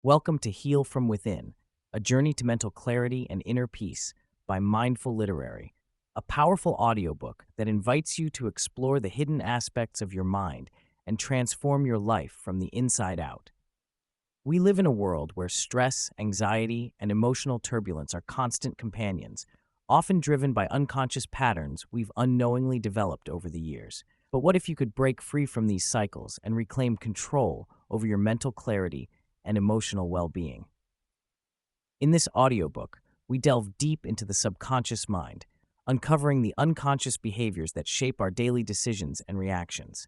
Welcome to Heal from Within, a journey to mental clarity and inner peace by Mindful Literary, a powerful audiobook that invites you to explore the hidden aspects of your mind and transform your life from the inside out. We live in a world where stress, anxiety, and emotional turbulence are constant companions, often driven by unconscious patterns we've unknowingly developed over the years. But what if you could break free from these cycles and reclaim control over your mental clarity and emotional well-being? In this audiobook, we delve deep into the subconscious mind, uncovering the unconscious behaviors that shape our daily decisions and reactions.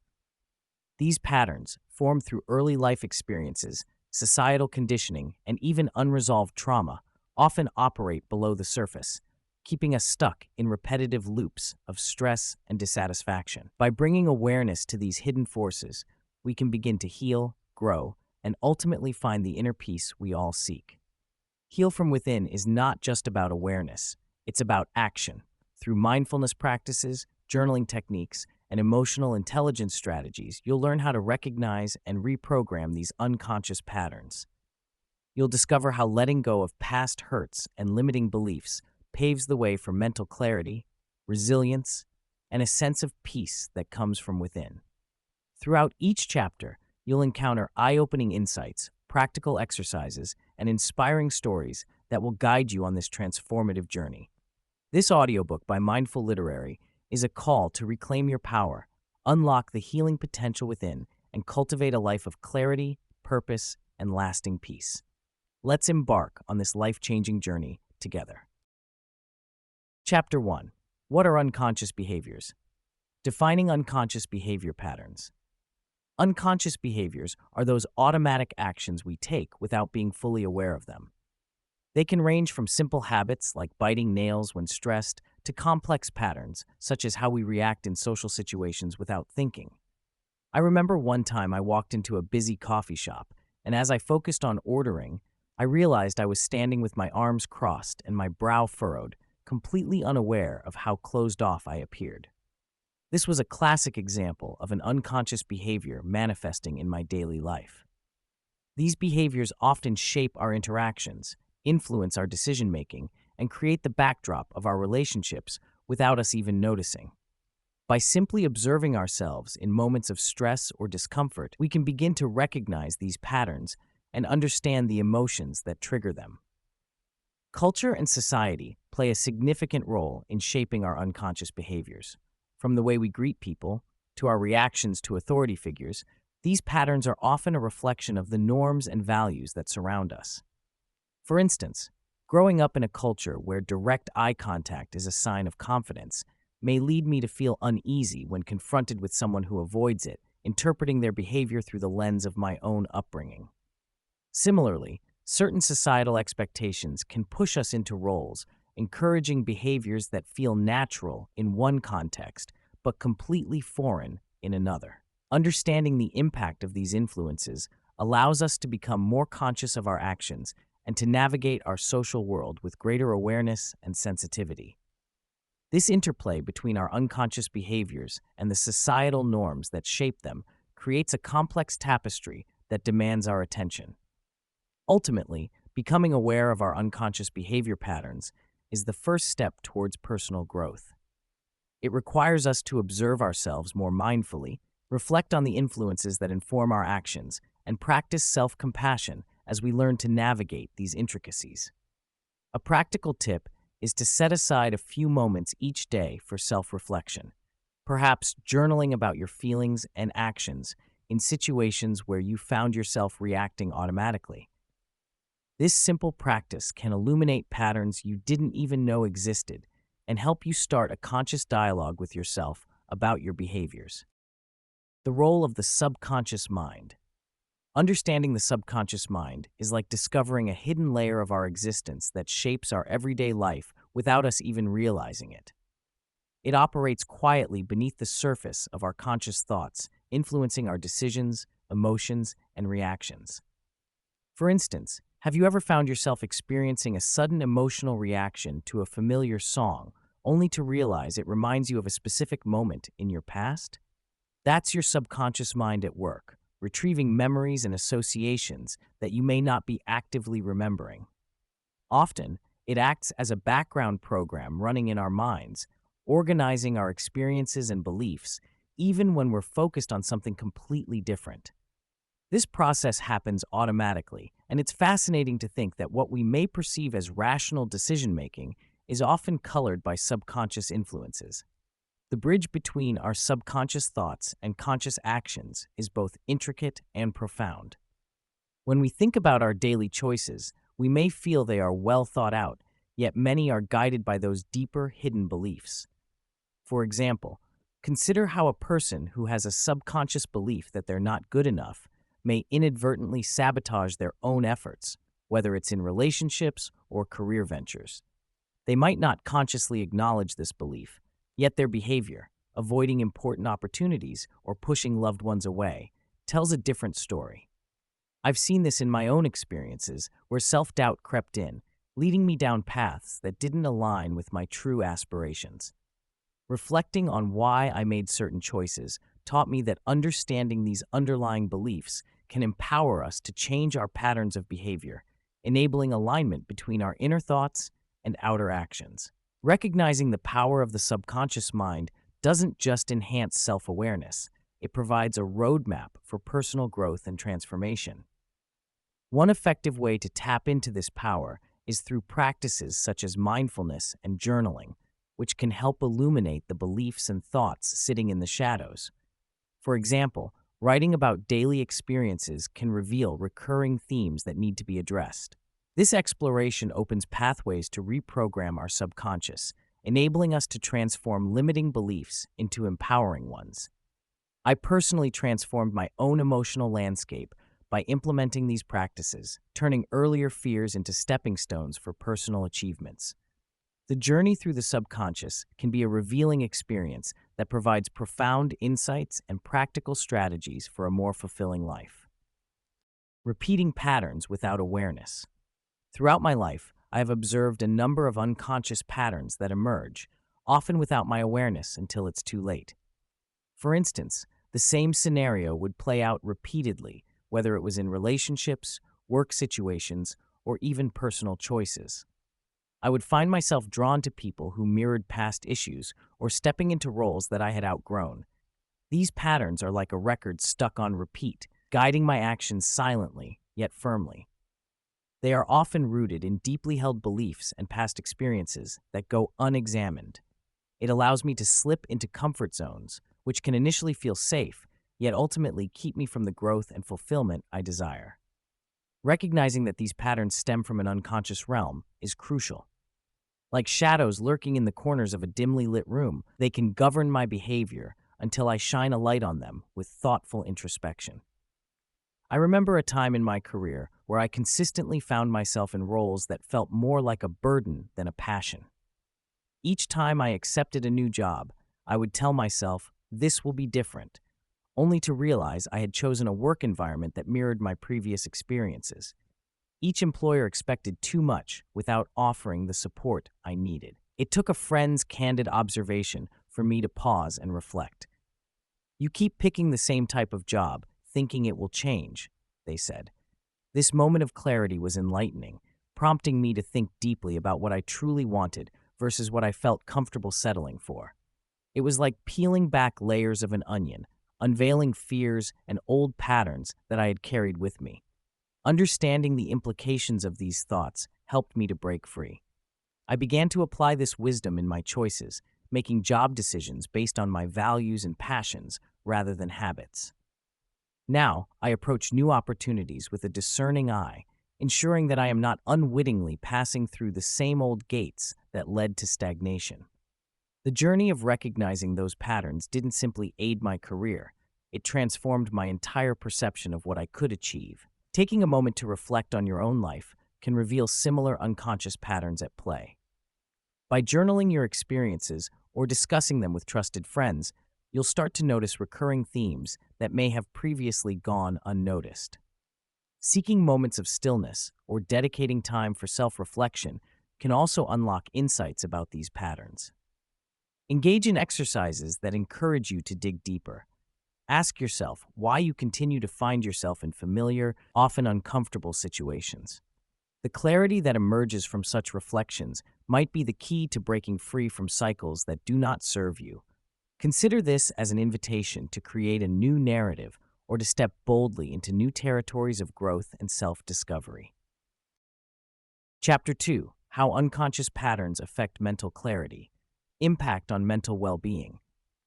These patterns, formed through early life experiences, societal conditioning, and even unresolved trauma, often operate below the surface, keeping us stuck in repetitive loops of stress and dissatisfaction. By bringing awareness to these hidden forces, we can begin to heal, grow, and ultimately find the inner peace we all seek. Heal from Within is not just about awareness, it's about action. Through mindfulness practices, journaling techniques, and emotional intelligence strategies, you'll learn how to recognize and reprogram these unconscious patterns. You'll discover how letting go of past hurts and limiting beliefs paves the way for mental clarity, resilience, and a sense of peace that comes from within. Throughout each chapter, you'll encounter eye-opening insights, practical exercises, and inspiring stories that will guide you on this transformative journey. This audiobook by Mindful Literary is a call to reclaim your power, unlock the healing potential within, and cultivate a life of clarity, purpose, and lasting peace. Let's embark on this life-changing journey together. Chapter 1. What are unconscious behaviors? Defining unconscious behavior patterns. Unconscious behaviors are those automatic actions we take without being fully aware of them. They can range from simple habits like biting nails when stressed to complex patterns such as how we react in social situations without thinking. I remember one time I walked into a busy coffee shop, and as I focused on ordering, I realized I was standing with my arms crossed and my brow furrowed, completely unaware of how closed off I appeared. This was a classic example of an unconscious behavior manifesting in my daily life. These behaviors often shape our interactions, influence our decision-making, and create the backdrop of our relationships without us even noticing. By simply observing ourselves in moments of stress or discomfort, we can begin to recognize these patterns and understand the emotions that trigger them. Culture and society play a significant role in shaping our unconscious behaviors. From the way we greet people to our reactions to authority figures, these patterns are often a reflection of the norms and values that surround us. For instance, growing up in a culture where direct eye contact is a sign of confidence may lead me to feel uneasy when confronted with someone who avoids it, interpreting their behavior through the lens of my own upbringing. Similarly, certain societal expectations can push us into roles, encouraging behaviors that feel natural in one context but completely foreign in another. Understanding the impact of these influences allows us to become more conscious of our actions and to navigate our social world with greater awareness and sensitivity. This interplay between our unconscious behaviors and the societal norms that shape them creates a complex tapestry that demands our attention. Ultimately, becoming aware of our unconscious behavior patterns is the first step towards personal growth. It requires us to observe ourselves more mindfully, reflect on the influences that inform our actions, and practice self-compassion as we learn to navigate these intricacies. A practical tip is to set aside a few moments each day for self-reflection, perhaps journaling about your feelings and actions in situations where you found yourself reacting automatically. This simple practice can illuminate patterns you didn't even know existed and help you start a conscious dialogue with yourself about your behaviors. The role of the subconscious mind. Understanding the subconscious mind is like discovering a hidden layer of our existence that shapes our everyday life without us even realizing it. It operates quietly beneath the surface of our conscious thoughts, influencing our decisions, emotions, and reactions. For instance, have you ever found yourself experiencing a sudden emotional reaction to a familiar song, only to realize it reminds you of a specific moment in your past? That's your subconscious mind at work, retrieving memories and associations that you may not be actively remembering. Often, it acts as a background program running in our minds, organizing our experiences and beliefs, even when we're focused on something completely different. This process happens automatically, and it's fascinating to think that what we may perceive as rational decision-making is often colored by subconscious influences. The bridge between our subconscious thoughts and conscious actions is both intricate and profound. When we think about our daily choices, we may feel they are well thought out, yet many are guided by those deeper, hidden beliefs. For example, consider how a person who has a subconscious belief that they're not good enough may inadvertently sabotage their own efforts, whether it's in relationships or career ventures. They might not consciously acknowledge this belief, yet their behavior, avoiding important opportunities or pushing loved ones away, tells a different story. I've seen this in my own experiences where self-doubt crept in, leading me down paths that didn't align with my true aspirations. Reflecting on why I made certain choices taught me that understanding these underlying beliefs can empower us to change our patterns of behavior, enabling alignment between our inner thoughts and outer actions. Recognizing the power of the subconscious mind doesn't just enhance self-awareness, it provides a roadmap for personal growth and transformation. One effective way to tap into this power is through practices such as mindfulness and journaling, which can help illuminate the beliefs and thoughts sitting in the shadows. For example, writing about daily experiences can reveal recurring themes that need to be addressed. This exploration opens pathways to reprogram our subconscious, enabling us to transform limiting beliefs into empowering ones. I personally transformed my own emotional landscape by implementing these practices, turning earlier fears into stepping stones for personal achievements. The journey through the subconscious can be a revealing experience that provides profound insights and practical strategies for a more fulfilling life. Repeating patterns without awareness. Throughout my life, I have observed a number of unconscious patterns that emerge, often without my awareness until it's too late. For instance, the same scenario would play out repeatedly, whether it was in relationships, work situations, or even personal choices. I would find myself drawn to people who mirrored past issues or stepping into roles that I had outgrown. These patterns are like a record stuck on repeat, guiding my actions silently, yet firmly. They are often rooted in deeply held beliefs and past experiences that go unexamined. It allows me to slip into comfort zones, which can initially feel safe, yet ultimately keep me from the growth and fulfillment I desire. Recognizing that these patterns stem from an unconscious realm is crucial. Like shadows lurking in the corners of a dimly lit room, they can govern my behavior until I shine a light on them with thoughtful introspection. I remember a time in my career where I consistently found myself in roles that felt more like a burden than a passion. Each time I accepted a new job, I would tell myself, "This will be different," only to realize I had chosen a work environment that mirrored my previous experiences. Each employer expected too much without offering the support I needed. It took a friend's candid observation for me to pause and reflect. "You keep picking the same type of job, thinking it will change," they said. This moment of clarity was enlightening, prompting me to think deeply about what I truly wanted versus what I felt comfortable settling for. It was like peeling back layers of an onion, unveiling fears and old patterns that I had carried with me. Understanding the implications of these thoughts helped me to break free. I began to apply this wisdom in my choices, making job decisions based on my values and passions rather than habits. Now, I approach new opportunities with a discerning eye, ensuring that I am not unwittingly passing through the same old gates that led to stagnation. The journey of recognizing those patterns didn't simply aid my career, it transformed my entire perception of what I could achieve. Taking a moment to reflect on your own life can reveal similar unconscious patterns at play. By journaling your experiences or discussing them with trusted friends, you'll start to notice recurring themes that may have previously gone unnoticed. Seeking moments of stillness or dedicating time for self-reflection can also unlock insights about these patterns. Engage in exercises that encourage you to dig deeper. Ask yourself why you continue to find yourself in familiar, often uncomfortable situations. The clarity that emerges from such reflections might be the key to breaking free from cycles that do not serve you. Consider this as an invitation to create a new narrative or to step boldly into new territories of growth and self-discovery. Chapter 2: How Unconscious Patterns Affect Mental Clarity. Impact on Mental Well-Being.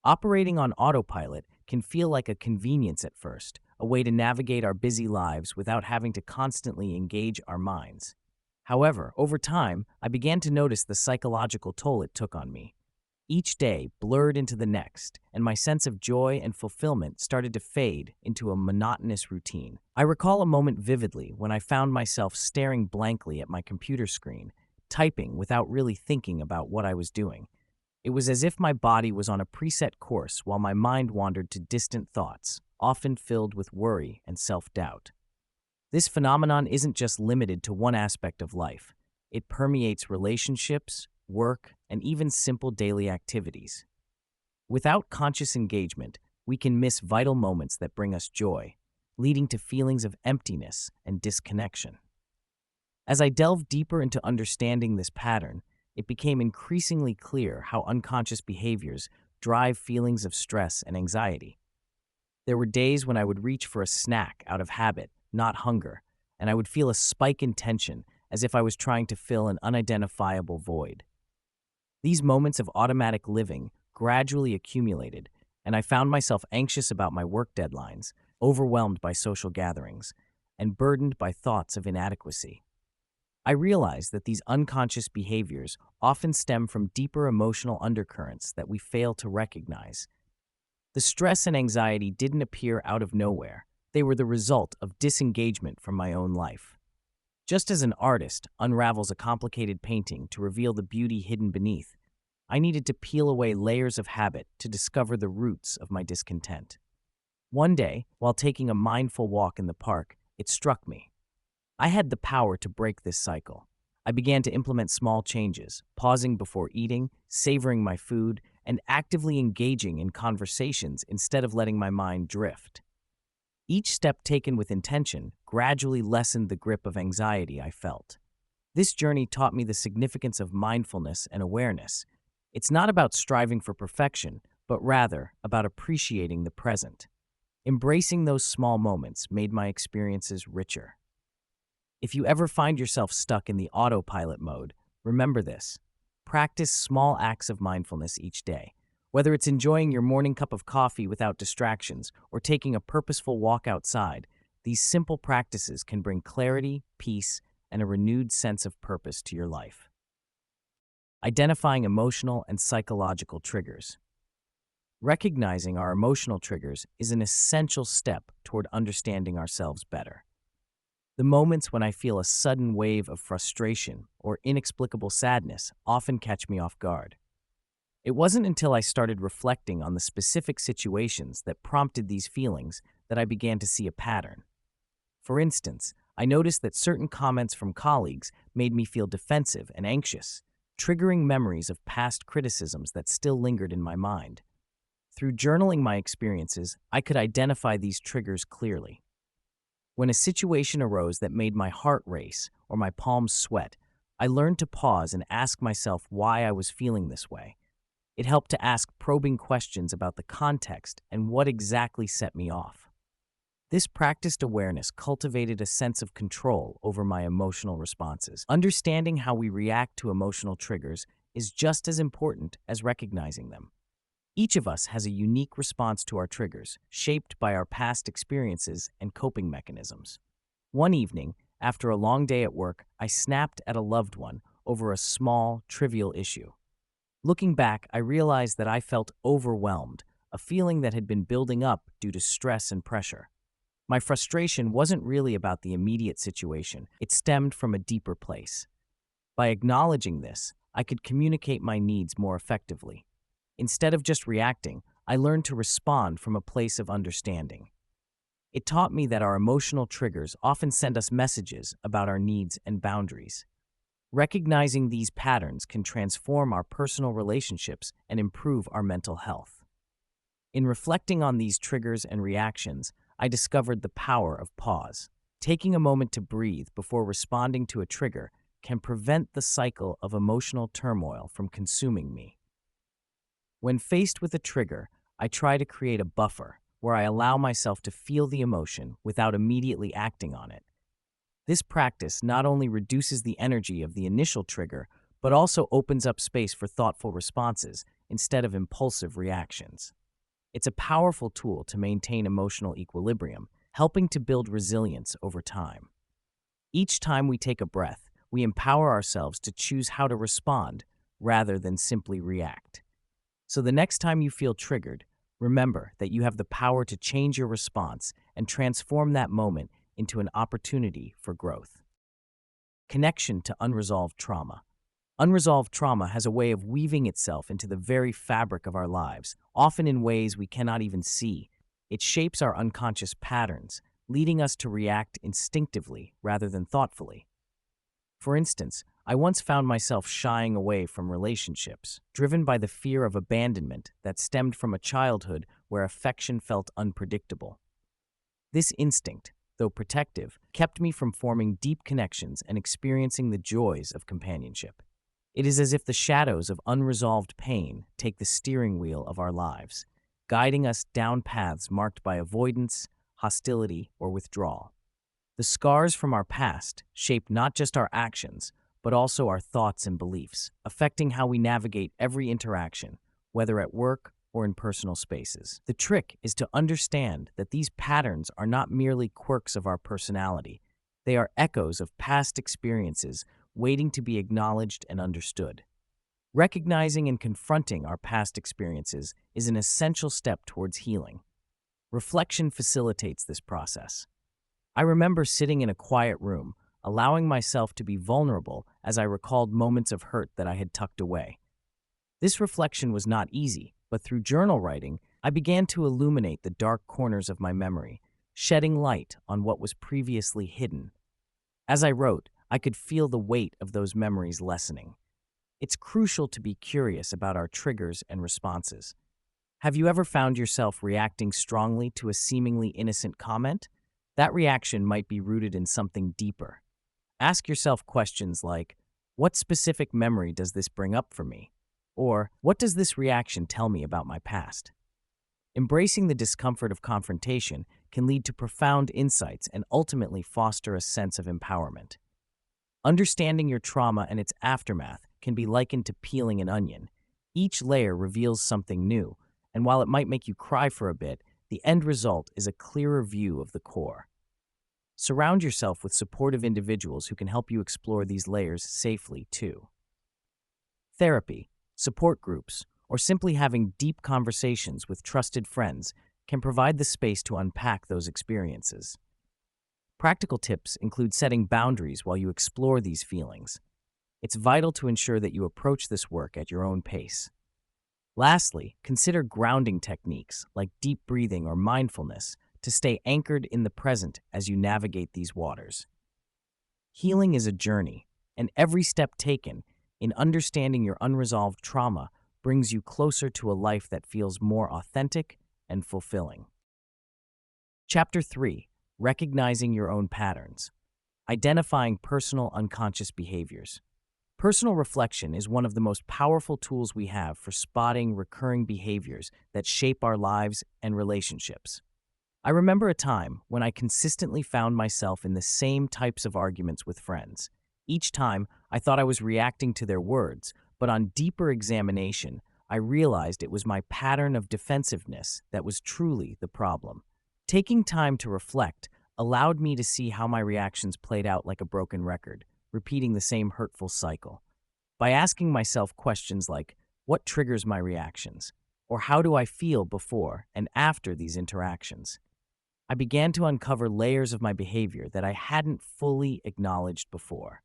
Operating on autopilot can feel like a convenience at first, a way to navigate our busy lives without having to constantly engage our minds. However, over time, I began to notice the psychological toll it took on me. Each day blurred into the next, and my sense of joy and fulfillment started to fade into a monotonous routine. I recall a moment vividly when I found myself staring blankly at my computer screen, typing without really thinking about what I was doing. It was as if my body was on a preset course while my mind wandered to distant thoughts, often filled with worry and self-doubt. This phenomenon isn't just limited to one aspect of life. It permeates relationships, work, and even simple daily activities. Without conscious engagement, we can miss vital moments that bring us joy, leading to feelings of emptiness and disconnection. As I delved deeper into understanding this pattern, it became increasingly clear how unconscious behaviors drive feelings of stress and anxiety. There were days when I would reach for a snack out of habit, not hunger, and I would feel a spike in tension as if I was trying to fill an unidentifiable void. These moments of automatic living gradually accumulated, and I found myself anxious about my work deadlines, overwhelmed by social gatherings, and burdened by thoughts of inadequacy. I realized that these unconscious behaviors often stem from deeper emotional undercurrents that we fail to recognize. The stress and anxiety didn't appear out of nowhere. They were the result of disengagement from my own life. Just as an artist unravels a complicated painting to reveal the beauty hidden beneath, I needed to peel away layers of habit to discover the roots of my discontent. One day, while taking a mindful walk in the park, it struck me. I had the power to break this cycle. I began to implement small changes, pausing before eating, savoring my food, and actively engaging in conversations instead of letting my mind drift. Each step taken with intention gradually lessened the grip of anxiety I felt. This journey taught me the significance of mindfulness and awareness. It's not about striving for perfection, but rather about appreciating the present. Embracing those small moments made my experiences richer. If you ever find yourself stuck in the autopilot mode, remember this. Practice small acts of mindfulness each day. Whether it's enjoying your morning cup of coffee without distractions or taking a purposeful walk outside, these simple practices can bring clarity, peace, and a renewed sense of purpose to your life. Identifying emotional and psychological triggers. Recognizing our emotional triggers is an essential step toward understanding ourselves better. The moments when I feel a sudden wave of frustration or inexplicable sadness often catch me off guard. It wasn't until I started reflecting on the specific situations that prompted these feelings that I began to see a pattern. For instance, I noticed that certain comments from colleagues made me feel defensive and anxious, triggering memories of past criticisms that still lingered in my mind. Through journaling my experiences, I could identify these triggers clearly. When a situation arose that made my heart race or my palms sweat, I learned to pause and ask myself why I was feeling this way. It helped to ask probing questions about the context and what exactly set me off. This practiced awareness cultivated a sense of control over my emotional responses. Understanding how we react to emotional triggers is just as important as recognizing them. Each of us has a unique response to our triggers, shaped by our past experiences and coping mechanisms. One evening, after a long day at work, I snapped at a loved one over a small, trivial issue. Looking back, I realized that I felt overwhelmed, a feeling that had been building up due to stress and pressure. My frustration wasn't really about the immediate situation, it stemmed from a deeper place. By acknowledging this, I could communicate my needs more effectively. Instead of just reacting, I learned to respond from a place of understanding. It taught me that our emotional triggers often send us messages about our needs and boundaries. Recognizing these patterns can transform our personal relationships and improve our mental health. In reflecting on these triggers and reactions, I discovered the power of pause. Taking a moment to breathe before responding to a trigger can prevent the cycle of emotional turmoil from consuming me. When faced with a trigger, I try to create a buffer where I allow myself to feel the emotion without immediately acting on it. This practice not only reduces the energy of the initial trigger, but also opens up space for thoughtful responses instead of impulsive reactions. It's a powerful tool to maintain emotional equilibrium, helping to build resilience over time. Each time we take a breath, we empower ourselves to choose how to respond rather than simply react. So the next time you feel triggered, remember that you have the power to change your response and transform that moment into an opportunity for growth. Connection to unresolved trauma. Unresolved trauma has a way of weaving itself into the very fabric of our lives, often in ways we cannot even see. It shapes our unconscious patterns, leading us to react instinctively rather than thoughtfully. For instance, I once found myself shying away from relationships, driven by the fear of abandonment that stemmed from a childhood where affection felt unpredictable. This instinct, though protective, kept me from forming deep connections and experiencing the joys of companionship. It is as if the shadows of unresolved pain take the steering wheel of our lives, guiding us down paths marked by avoidance, hostility, or withdrawal. The scars from our past shape not just our actions, but also our thoughts and beliefs, affecting how we navigate every interaction, whether at work or in personal spaces. The trick is to understand that these patterns are not merely quirks of our personality. They are echoes of past experiences waiting to be acknowledged and understood. Recognizing and confronting our past experiences is an essential step towards healing. Reflection facilitates this process. I remember sitting in a quiet room, allowing myself to be vulnerable as I recalled moments of hurt that I had tucked away. This reflection was not easy, but through journal writing, I began to illuminate the dark corners of my memory, shedding light on what was previously hidden. As I wrote, I could feel the weight of those memories lessening. It's crucial to be curious about our triggers and responses. Have you ever found yourself reacting strongly to a seemingly innocent comment? That reaction might be rooted in something deeper. Ask yourself questions like, what specific memory does this bring up for me? Or, what does this reaction tell me about my past? Embracing the discomfort of confrontation can lead to profound insights and ultimately foster a sense of empowerment. Understanding your trauma and its aftermath can be likened to peeling an onion. Each layer reveals something new, and while it might make you cry for a bit, the end result is a clearer view of the core. Surround yourself with supportive individuals who can help you explore these layers safely, too. Therapy, support groups, or simply having deep conversations with trusted friends can provide the space to unpack those experiences. Practical tips include setting boundaries while you explore these feelings. It's vital to ensure that you approach this work at your own pace. Lastly, consider grounding techniques like deep breathing or mindfulness to stay anchored in the present as you navigate these waters. Healing is a journey, and every step taken in understanding your unresolved trauma brings you closer to a life that feels more authentic and fulfilling. Chapter 3: Recognizing Your Own Patterns. Identifying Personal Unconscious Behaviors. Personal reflection is one of the most powerful tools we have for spotting recurring behaviors that shape our lives and relationships. I remember a time when I consistently found myself in the same types of arguments with friends. Each time, I thought I was reacting to their words, but on deeper examination, I realized it was my pattern of defensiveness that was truly the problem. Taking time to reflect allowed me to see how my reactions played out like a broken record, repeating the same hurtful cycle. By asking myself questions like, what triggers my reactions? Or how do I feel before and after these interactions? I began to uncover layers of my behavior that I hadn't fully acknowledged before.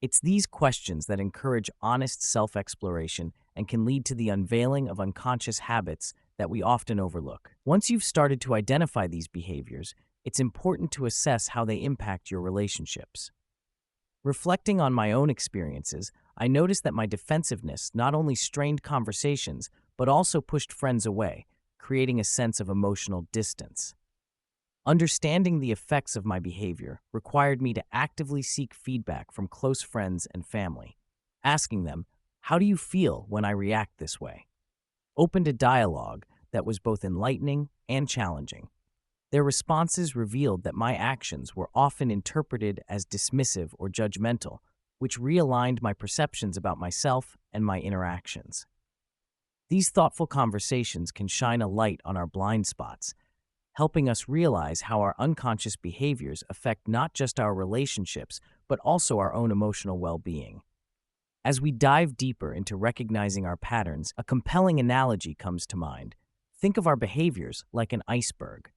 It's these questions that encourage honest self-exploration and can lead to the unveiling of unconscious habits that we often overlook. Once you've started to identify these behaviors, it's important to assess how they impact your relationships. Reflecting on my own experiences, I noticed that my defensiveness not only strained conversations, but also pushed friends away, creating a sense of emotional distance. Understanding the effects of my behavior required me to actively seek feedback from close friends and family, asking them, "How do you feel when I react this way?" Opened a dialogue that was both enlightening and challenging. Their responses revealed that my actions were often interpreted as dismissive or judgmental, which realigned my perceptions about myself and my interactions. These thoughtful conversations can shine a light on our blind spots, helping us realize how our unconscious behaviors affect not just our relationships, but also our own emotional well-being. As we dive deeper into recognizing our patterns, a compelling analogy comes to mind. Think of our behaviors like an iceberg.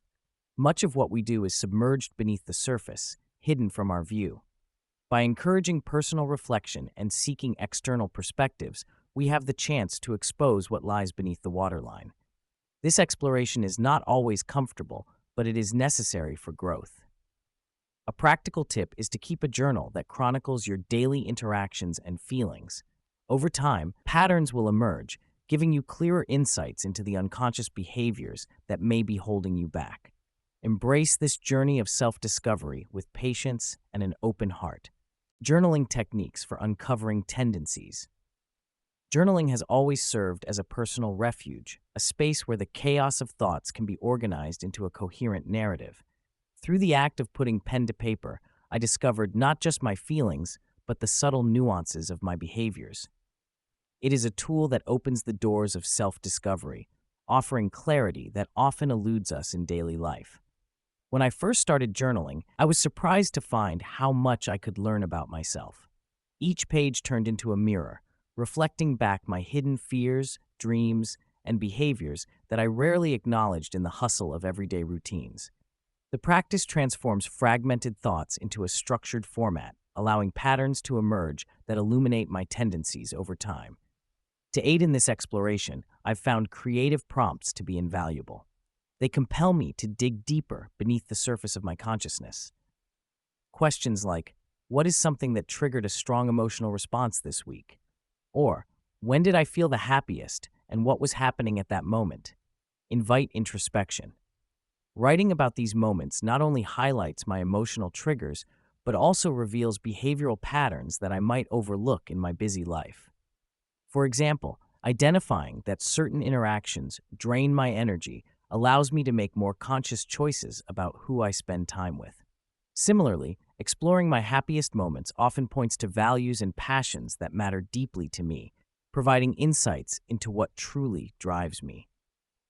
Much of what we do is submerged beneath the surface, hidden from our view. By encouraging personal reflection and seeking external perspectives, we have the chance to expose what lies beneath the waterline. This exploration is not always comfortable, but it is necessary for growth. A practical tip is to keep a journal that chronicles your daily interactions and feelings. Over time, patterns will emerge, giving you clearer insights into the unconscious behaviors that may be holding you back. Embrace this journey of self-discovery with patience and an open heart. Journaling techniques for uncovering tendencies. Journaling has always served as a personal refuge, a space where the chaos of thoughts can be organized into a coherent narrative. Through the act of putting pen to paper, I discovered not just my feelings, but the subtle nuances of my behaviors. It is a tool that opens the doors of self-discovery, offering clarity that often eludes us in daily life. When I first started journaling, I was surprised to find how much I could learn about myself. Each page turned into a mirror, reflecting back my hidden fears, dreams, and behaviors that I rarely acknowledged in the hustle of everyday routines. The practice transforms fragmented thoughts into a structured format, allowing patterns to emerge that illuminate my tendencies over time. To aid in this exploration, I've found creative prompts to be invaluable. They compel me to dig deeper beneath the surface of my consciousness. Questions like, what is something that triggered a strong emotional response this week? Or, when did I feel the happiest and what was happening at that moment? Invite introspection. Writing about these moments not only highlights my emotional triggers, but also reveals behavioral patterns that I might overlook in my busy life. For example, identifying that certain interactions drain my energy allows me to make more conscious choices about who I spend time with. Similarly, exploring my happiest moments often points to values and passions that matter deeply to me, providing insights into what truly drives me.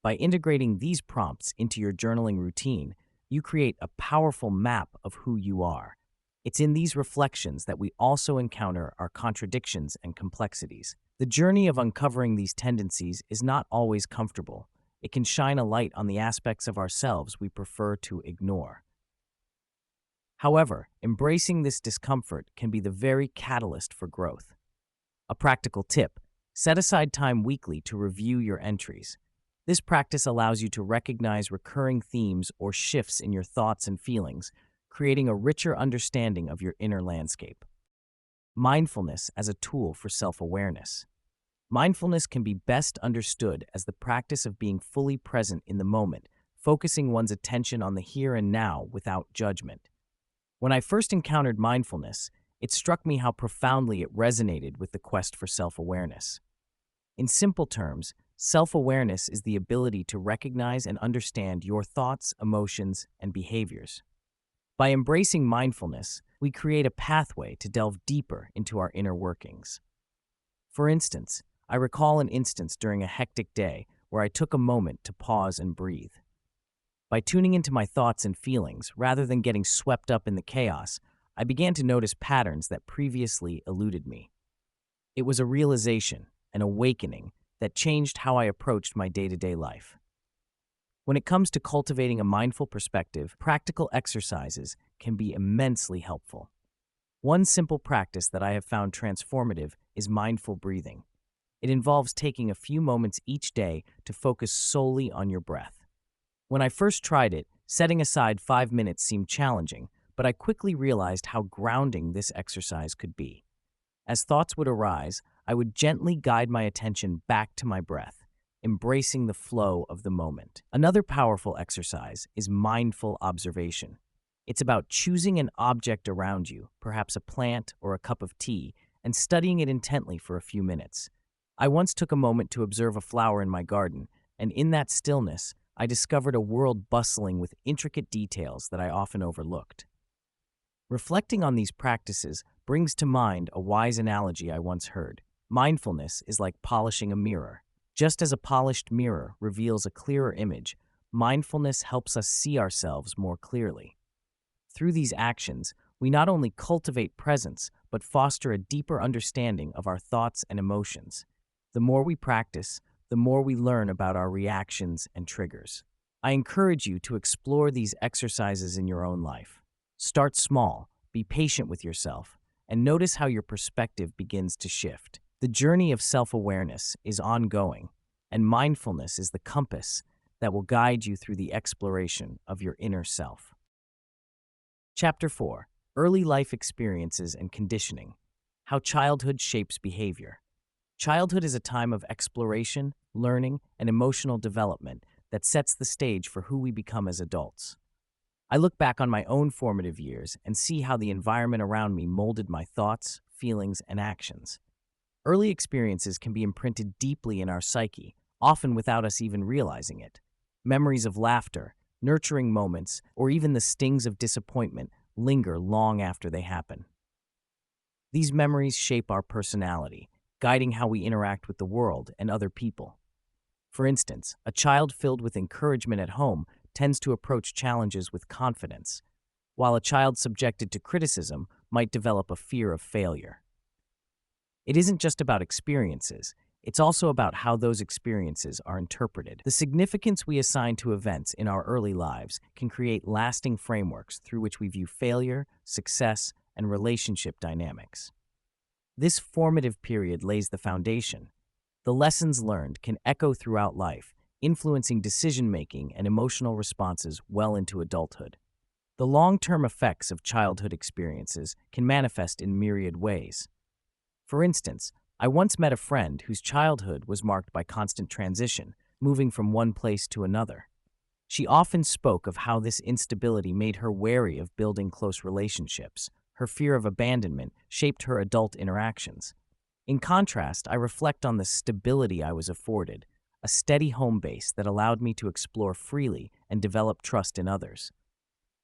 By integrating these prompts into your journaling routine, you create a powerful map of who you are. It's in these reflections that we also encounter our contradictions and complexities. The journey of uncovering these tendencies is not always comfortable. It can shine a light on the aspects of ourselves we prefer to ignore. However, embracing this discomfort can be the very catalyst for growth. A practical tip: set aside time weekly to review your entries. This practice allows you to recognize recurring themes or shifts in your thoughts and feelings, creating a richer understanding of your inner landscape. Mindfulness as a tool for self-awareness. Mindfulness can be best understood as the practice of being fully present in the moment, focusing one's attention on the here and now without judgment. When I first encountered mindfulness, it struck me how profoundly it resonated with the quest for self-awareness. In simple terms, self-awareness is the ability to recognize and understand your thoughts, emotions, and behaviors. By embracing mindfulness, we create a pathway to delve deeper into our inner workings. For instance, I recall an instance during a hectic day where I took a moment to pause and breathe. By tuning into my thoughts and feelings, rather than getting swept up in the chaos, I began to notice patterns that previously eluded me. It was a realization, an awakening, that changed how I approached my day-to-day life. When it comes to cultivating a mindful perspective, practical exercises can be immensely helpful. One simple practice that I have found transformative is mindful breathing. It involves taking a few moments each day to focus solely on your breath. When I first tried it, setting aside 5 minutes seemed challenging, but I quickly realized how grounding this exercise could be. As thoughts would arise, I would gently guide my attention back to my breath. embracing the flow of the moment. Another powerful exercise is mindful observation. It's about choosing an object around you, perhaps a plant or a cup of tea, and studying it intently for a few minutes. I once took a moment to observe a flower in my garden, and in that stillness, I discovered a world bustling with intricate details that I often overlooked. Reflecting on these practices brings to mind a wise analogy I once heard. Mindfulness is like polishing a mirror. Just as a polished mirror reveals a clearer image, mindfulness helps us see ourselves more clearly. Through these actions, we not only cultivate presence, but foster a deeper understanding of our thoughts and emotions. The more we practice, the more we learn about our reactions and triggers. I encourage you to explore these exercises in your own life. Start small, be patient with yourself, and notice how your perspective begins to shift. The journey of self-awareness is ongoing, and mindfulness is the compass that will guide you through the exploration of your inner self. Chapter 4: Early Life Experiences and Conditioning. How Childhood Shapes Behavior. Childhood is a time of exploration, learning, and emotional development that sets the stage for who we become as adults. I look back on my own formative years and see how the environment around me molded my thoughts, feelings, and actions. Early experiences can be imprinted deeply in our psyche, often without us even realizing it. Memories of laughter, nurturing moments, or even the stings of disappointment linger long after they happen. These memories shape our personality, guiding how we interact with the world and other people. For instance, a child filled with encouragement at home tends to approach challenges with confidence, while a child subjected to criticism might develop a fear of failure. It isn't just about experiences, it's also about how those experiences are interpreted. The significance we assign to events in our early lives can create lasting frameworks through which we view failure, success, and relationship dynamics. This formative period lays the foundation. The lessons learned can echo throughout life, influencing decision-making and emotional responses well into adulthood. The long-term effects of childhood experiences can manifest in myriad ways. For instance, I once met a friend whose childhood was marked by constant transition, moving from one place to another. She often spoke of how this instability made her wary of building close relationships. Her fear of abandonment shaped her adult interactions. In contrast, I reflect on the stability I was afforded, a steady home base that allowed me to explore freely and develop trust in others.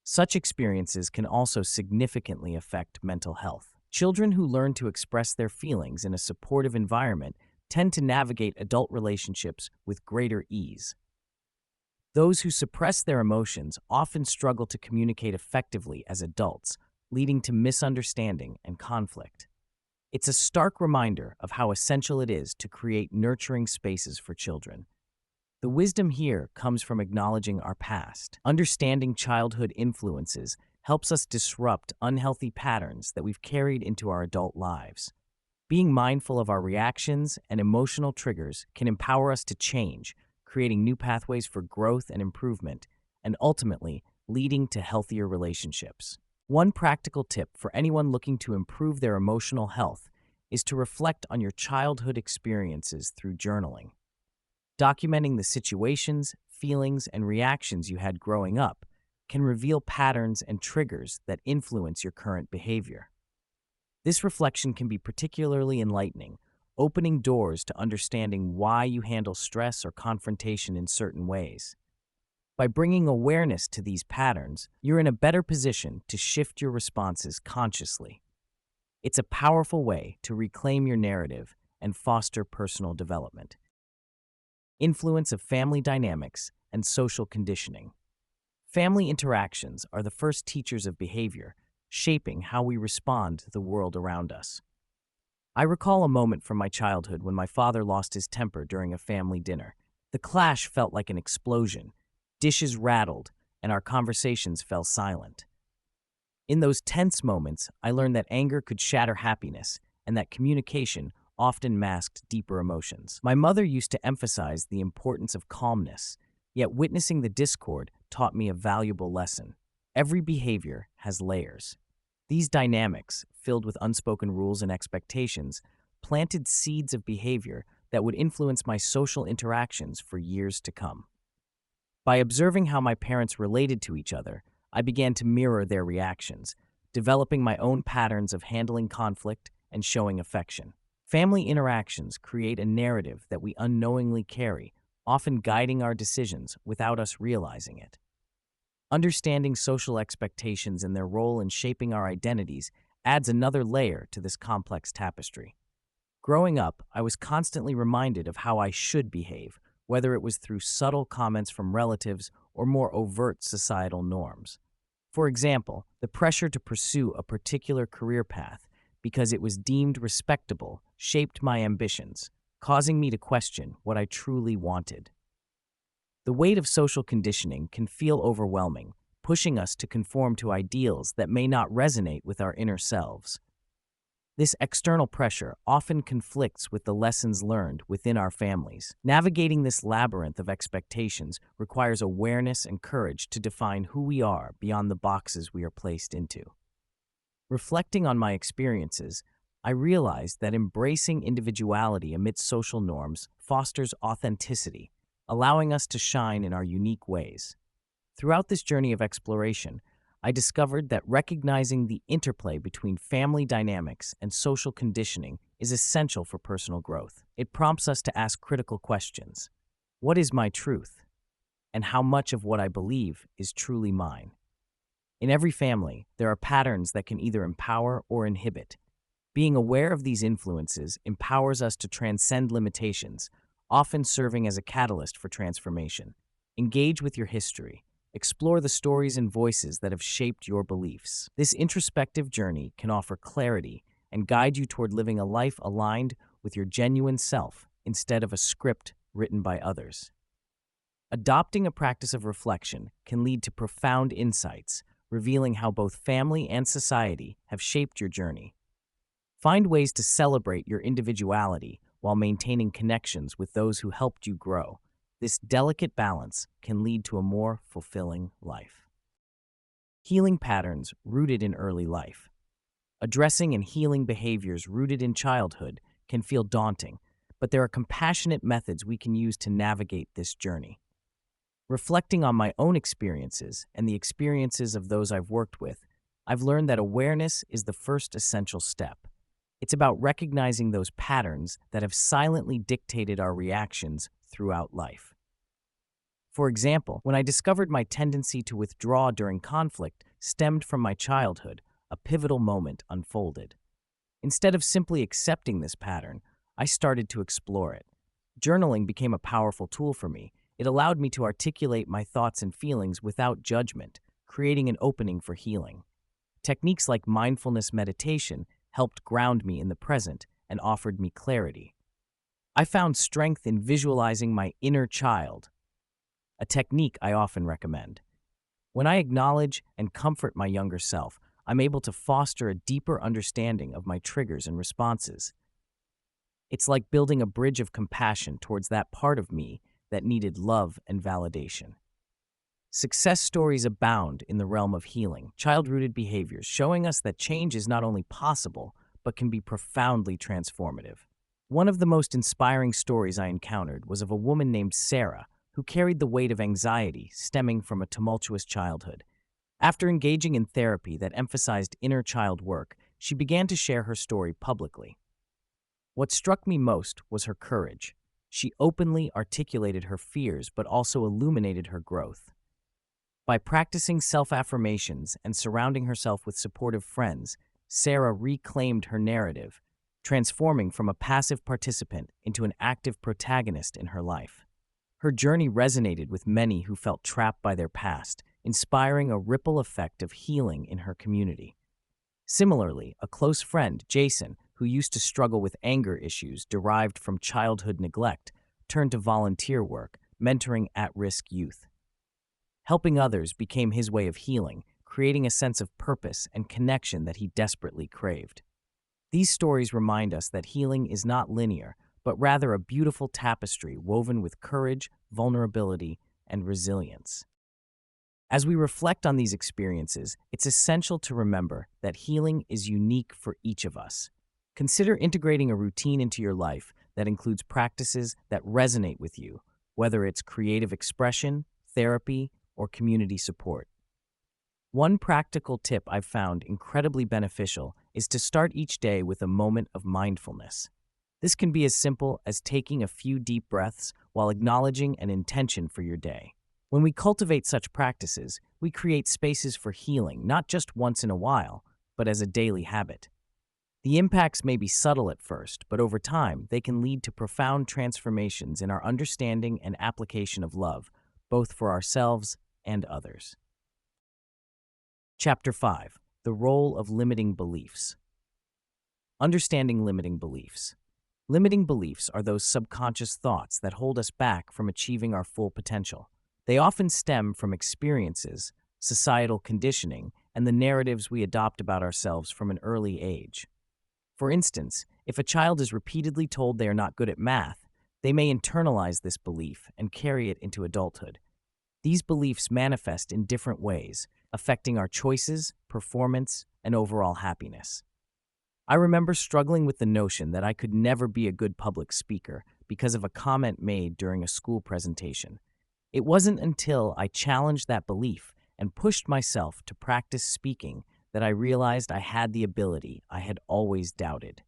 Such experiences can also significantly affect mental health. Children who learn to express their feelings in a supportive environment tend to navigate adult relationships with greater ease. Those who suppress their emotions often struggle to communicate effectively as adults, leading to misunderstanding and conflict. It's a stark reminder of how essential it is to create nurturing spaces for children. The wisdom here comes from acknowledging our past. Understanding childhood influences helps us disrupt unhealthy patterns that we've carried into our adult lives. Being mindful of our reactions and emotional triggers can empower us to change, creating new pathways for growth and improvement, and ultimately leading to healthier relationships. One practical tip for anyone looking to improve their emotional health is to reflect on your childhood experiences through journaling. Documenting the situations, feelings, and reactions you had growing up can reveal patterns and triggers that influence your current behavior. This reflection can be particularly enlightening, opening doors to understanding why you handle stress or confrontation in certain ways. By bringing awareness to these patterns, you're in a better position to shift your responses consciously. It's a powerful way to reclaim your narrative and foster personal development. Influence of family dynamics and social conditioning. Family interactions are the first teachers of behavior, shaping how we respond to the world around us. I recall a moment from my childhood when my father lost his temper during a family dinner. The clash felt like an explosion. Dishes rattled, and our conversations fell silent. In those tense moments, I learned that anger could shatter happiness and that communication often masked deeper emotions. My mother used to emphasize the importance of calmness, yet witnessing the discord taught me a valuable lesson. Every behavior has layers. These dynamics, filled with unspoken rules and expectations, planted seeds of behavior that would influence my social interactions for years to come. By observing how my parents related to each other, I began to mirror their reactions, developing my own patterns of handling conflict and showing affection. Family interactions create a narrative that we unknowingly carry, often guiding our decisions without us realizing it. Understanding social expectations and their role in shaping our identities adds another layer to this complex tapestry. Growing up, I was constantly reminded of how I should behave, whether it was through subtle comments from relatives or more overt societal norms. For example, the pressure to pursue a particular career path because it was deemed respectable shaped my ambitions, causing me to question what I truly wanted. The weight of social conditioning can feel overwhelming, pushing us to conform to ideals that may not resonate with our inner selves. This external pressure often conflicts with the lessons learned within our families. Navigating this labyrinth of expectations requires awareness and courage to define who we are beyond the boxes we are placed into. Reflecting on my experiences, I realized that embracing individuality amidst social norms fosters authenticity, allowing us to shine in our unique ways. Throughout this journey of exploration, I discovered that recognizing the interplay between family dynamics and social conditioning is essential for personal growth. It prompts us to ask critical questions. What is my truth? And how much of what I believe is truly mine? In every family, there are patterns that can either empower or inhibit. Being aware of these influences empowers us to transcend limitations, often serving as a catalyst for transformation. Engage with your history. Explore the stories and voices that have shaped your beliefs. This introspective journey can offer clarity and guide you toward living a life aligned with your genuine self instead of a script written by others. Adopting a practice of reflection can lead to profound insights, revealing how both family and society have shaped your journey. Find ways to celebrate your individuality while maintaining connections with those who helped you grow. This delicate balance can lead to a more fulfilling life. Healing patterns rooted in early life. Addressing and healing behaviors rooted in childhood can feel daunting, but there are compassionate methods we can use to navigate this journey. Reflecting on my own experiences and the experiences of those I've worked with, I've learned that awareness is the first essential step. It's about recognizing those patterns that have silently dictated our reactions throughout life. For example, when I discovered my tendency to withdraw during conflict stemmed from my childhood, a pivotal moment unfolded. Instead of simply accepting this pattern, I started to explore it. Journaling became a powerful tool for me. It allowed me to articulate my thoughts and feelings without judgment, creating an opening for healing. Techniques like mindfulness meditation helped ground me in the present and offered me clarity. I found strength in visualizing my inner child, a technique I often recommend. When I acknowledge and comfort my younger self, I'm able to foster a deeper understanding of my triggers and responses. It's like building a bridge of compassion towards that part of me that needed love and validation. Success stories abound in the realm of healing, child-rooted behaviors, showing us that change is not only possible, but can be profoundly transformative. One of the most inspiring stories I encountered was of a woman named Sarah, who carried the weight of anxiety stemming from a tumultuous childhood. After engaging in therapy that emphasized inner child work, she began to share her story publicly. What struck me most was her courage. She openly articulated her fears, but also illuminated her growth. By practicing self-affirmations and surrounding herself with supportive friends, Sarah reclaimed her narrative, transforming from a passive participant into an active protagonist in her life. Her journey resonated with many who felt trapped by their past, inspiring a ripple effect of healing in her community. Similarly, a close friend, Jason, who used to struggle with anger issues derived from childhood neglect, turned to volunteer work, mentoring at-risk youth. Helping others became his way of healing, creating a sense of purpose and connection that he desperately craved. These stories remind us that healing is not linear, but rather a beautiful tapestry woven with courage, vulnerability, and resilience. As we reflect on these experiences, it's essential to remember that healing is unique for each of us. Consider integrating a routine into your life that includes practices that resonate with you, whether it's creative expression, therapy, or community support. One practical tip I've found incredibly beneficial is to start each day with a moment of mindfulness. This can be as simple as taking a few deep breaths while acknowledging an intention for your day. When we cultivate such practices, we create spaces for healing, not just once in a while, but as a daily habit. The impacts may be subtle at first, but over time, they can lead to profound transformations in our understanding and application of love, both for ourselves and others. Chapter 5. The Role of Limiting Beliefs. Understanding limiting beliefs. Limiting beliefs are those subconscious thoughts that hold us back from achieving our full potential. They often stem from experiences, societal conditioning, and the narratives we adopt about ourselves from an early age. For instance, if a child is repeatedly told they are not good at math, they may internalize this belief and carry it into adulthood. These beliefs manifest in different ways, affecting our choices, performance, and overall happiness. I remember struggling with the notion that I could never be a good public speaker because of a comment made during a school presentation. It wasn't until I challenged that belief and pushed myself to practice speaking that I realized I had the ability I had always doubted.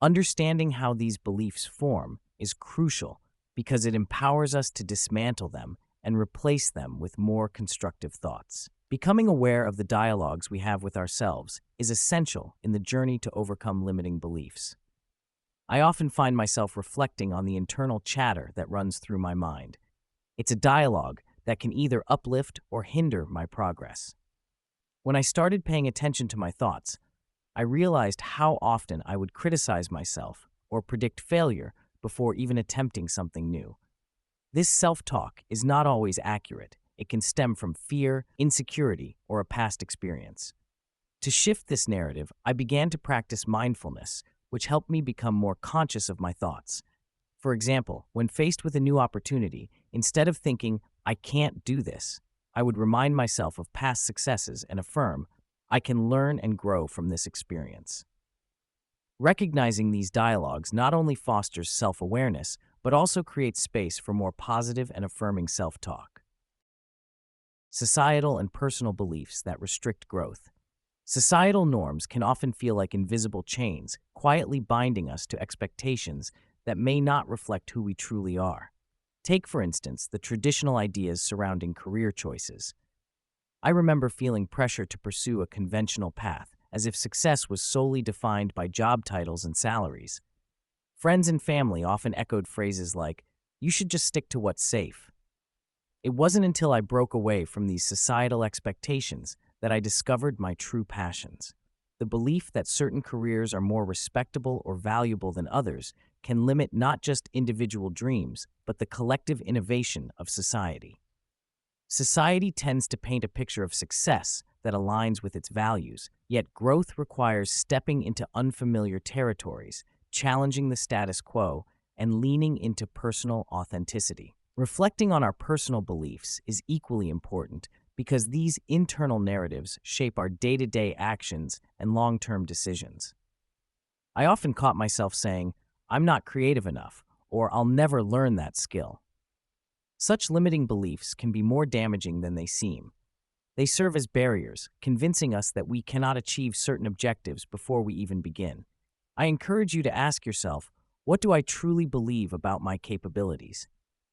Understanding how these beliefs form is crucial because it empowers us to dismantle them and replace them with more constructive thoughts. Becoming aware of the dialogues we have with ourselves is essential in the journey to overcome limiting beliefs. I often find myself reflecting on the internal chatter that runs through my mind. It's a dialogue that can either uplift or hinder my progress. When I started paying attention to my thoughts, I realized how often I would criticize myself or predict failure before even attempting something new. This self-talk is not always accurate. It can stem from fear, insecurity, or a past experience. To shift this narrative, I began to practice mindfulness, which helped me become more conscious of my thoughts. For example, when faced with a new opportunity, instead of thinking, "I can't do this," I would remind myself of past successes and affirm, "I can learn and grow from this experience." Recognizing these dialogues not only fosters self-awareness, but also creates space for more positive and affirming self-talk. Societal and personal beliefs that restrict growth. Societal norms can often feel like invisible chains, quietly binding us to expectations that may not reflect who we truly are. Take, for instance, the traditional ideas surrounding career choices. I remember feeling pressure to pursue a conventional path, as if success was solely defined by job titles and salaries. Friends and family often echoed phrases like, "You should just stick to what's safe." It wasn't until I broke away from these societal expectations that I discovered my true passions. The belief that certain careers are more respectable or valuable than others can limit not just individual dreams, but the collective innovation of society. Society tends to paint a picture of success that aligns with its values, yet growth requires stepping into unfamiliar territories, challenging the status quo, and leaning into personal authenticity. Reflecting on our personal beliefs is equally important because these internal narratives shape our day-to-day actions and long-term decisions. I often caught myself saying, "I'm not creative enough," or "I'll never learn that skill." Such limiting beliefs can be more damaging than they seem. They serve as barriers, convincing us that we cannot achieve certain objectives before we even begin. I encourage you to ask yourself, what do I truly believe about my capabilities?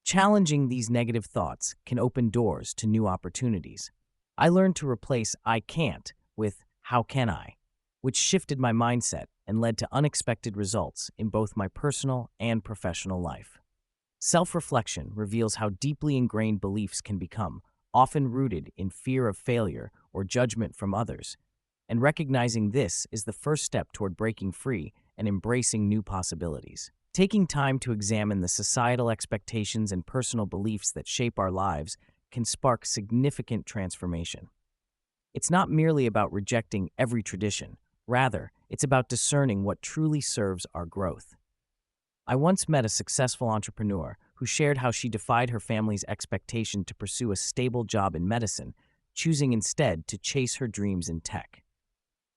Challenging these negative thoughts can open doors to new opportunities. I learned to replace "I can't" with "how can I," which shifted my mindset and led to unexpected results in both my personal and professional life. Self-reflection reveals how deeply ingrained beliefs can become, often rooted in fear of failure or judgment from others. And recognizing this is the first step toward breaking free and embracing new possibilities. Taking time to examine the societal expectations and personal beliefs that shape our lives can spark significant transformation. It's not merely about rejecting every tradition. Rather, it's about discerning what truly serves our growth. I once met a successful entrepreneur who shared how she defied her family's expectation to pursue a stable job in medicine, choosing instead to chase her dreams in tech.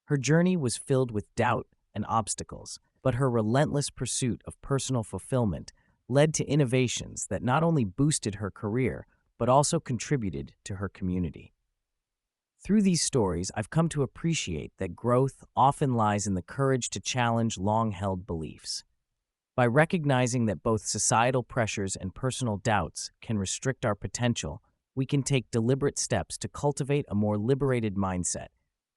Her journey was filled with doubt, and obstacles, but her relentless pursuit of personal fulfillment led to innovations that not only boosted her career, but also contributed to her community. Through these stories, I've come to appreciate that growth often lies in the courage to challenge long-held beliefs. By recognizing that both societal pressures and personal doubts can restrict our potential, we can take deliberate steps to cultivate a more liberated mindset,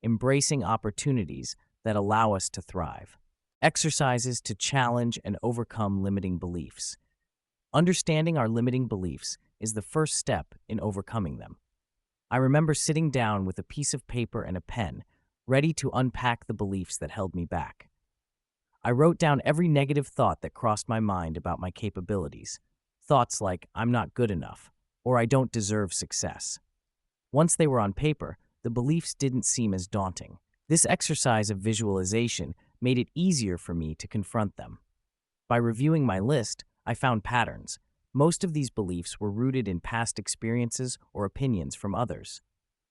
embracing opportunities that allow us to thrive. Exercises to challenge and overcome limiting beliefs. Understanding our limiting beliefs is the first step in overcoming them. I remember sitting down with a piece of paper and a pen, ready to unpack the beliefs that held me back. I wrote down every negative thought that crossed my mind about my capabilities. Thoughts like, I'm not good enough, or I don't deserve success. Once they were on paper, the beliefs didn't seem as daunting. This exercise of visualization made it easier for me to confront them. By reviewing my list, I found patterns. Most of these beliefs were rooted in past experiences or opinions from others.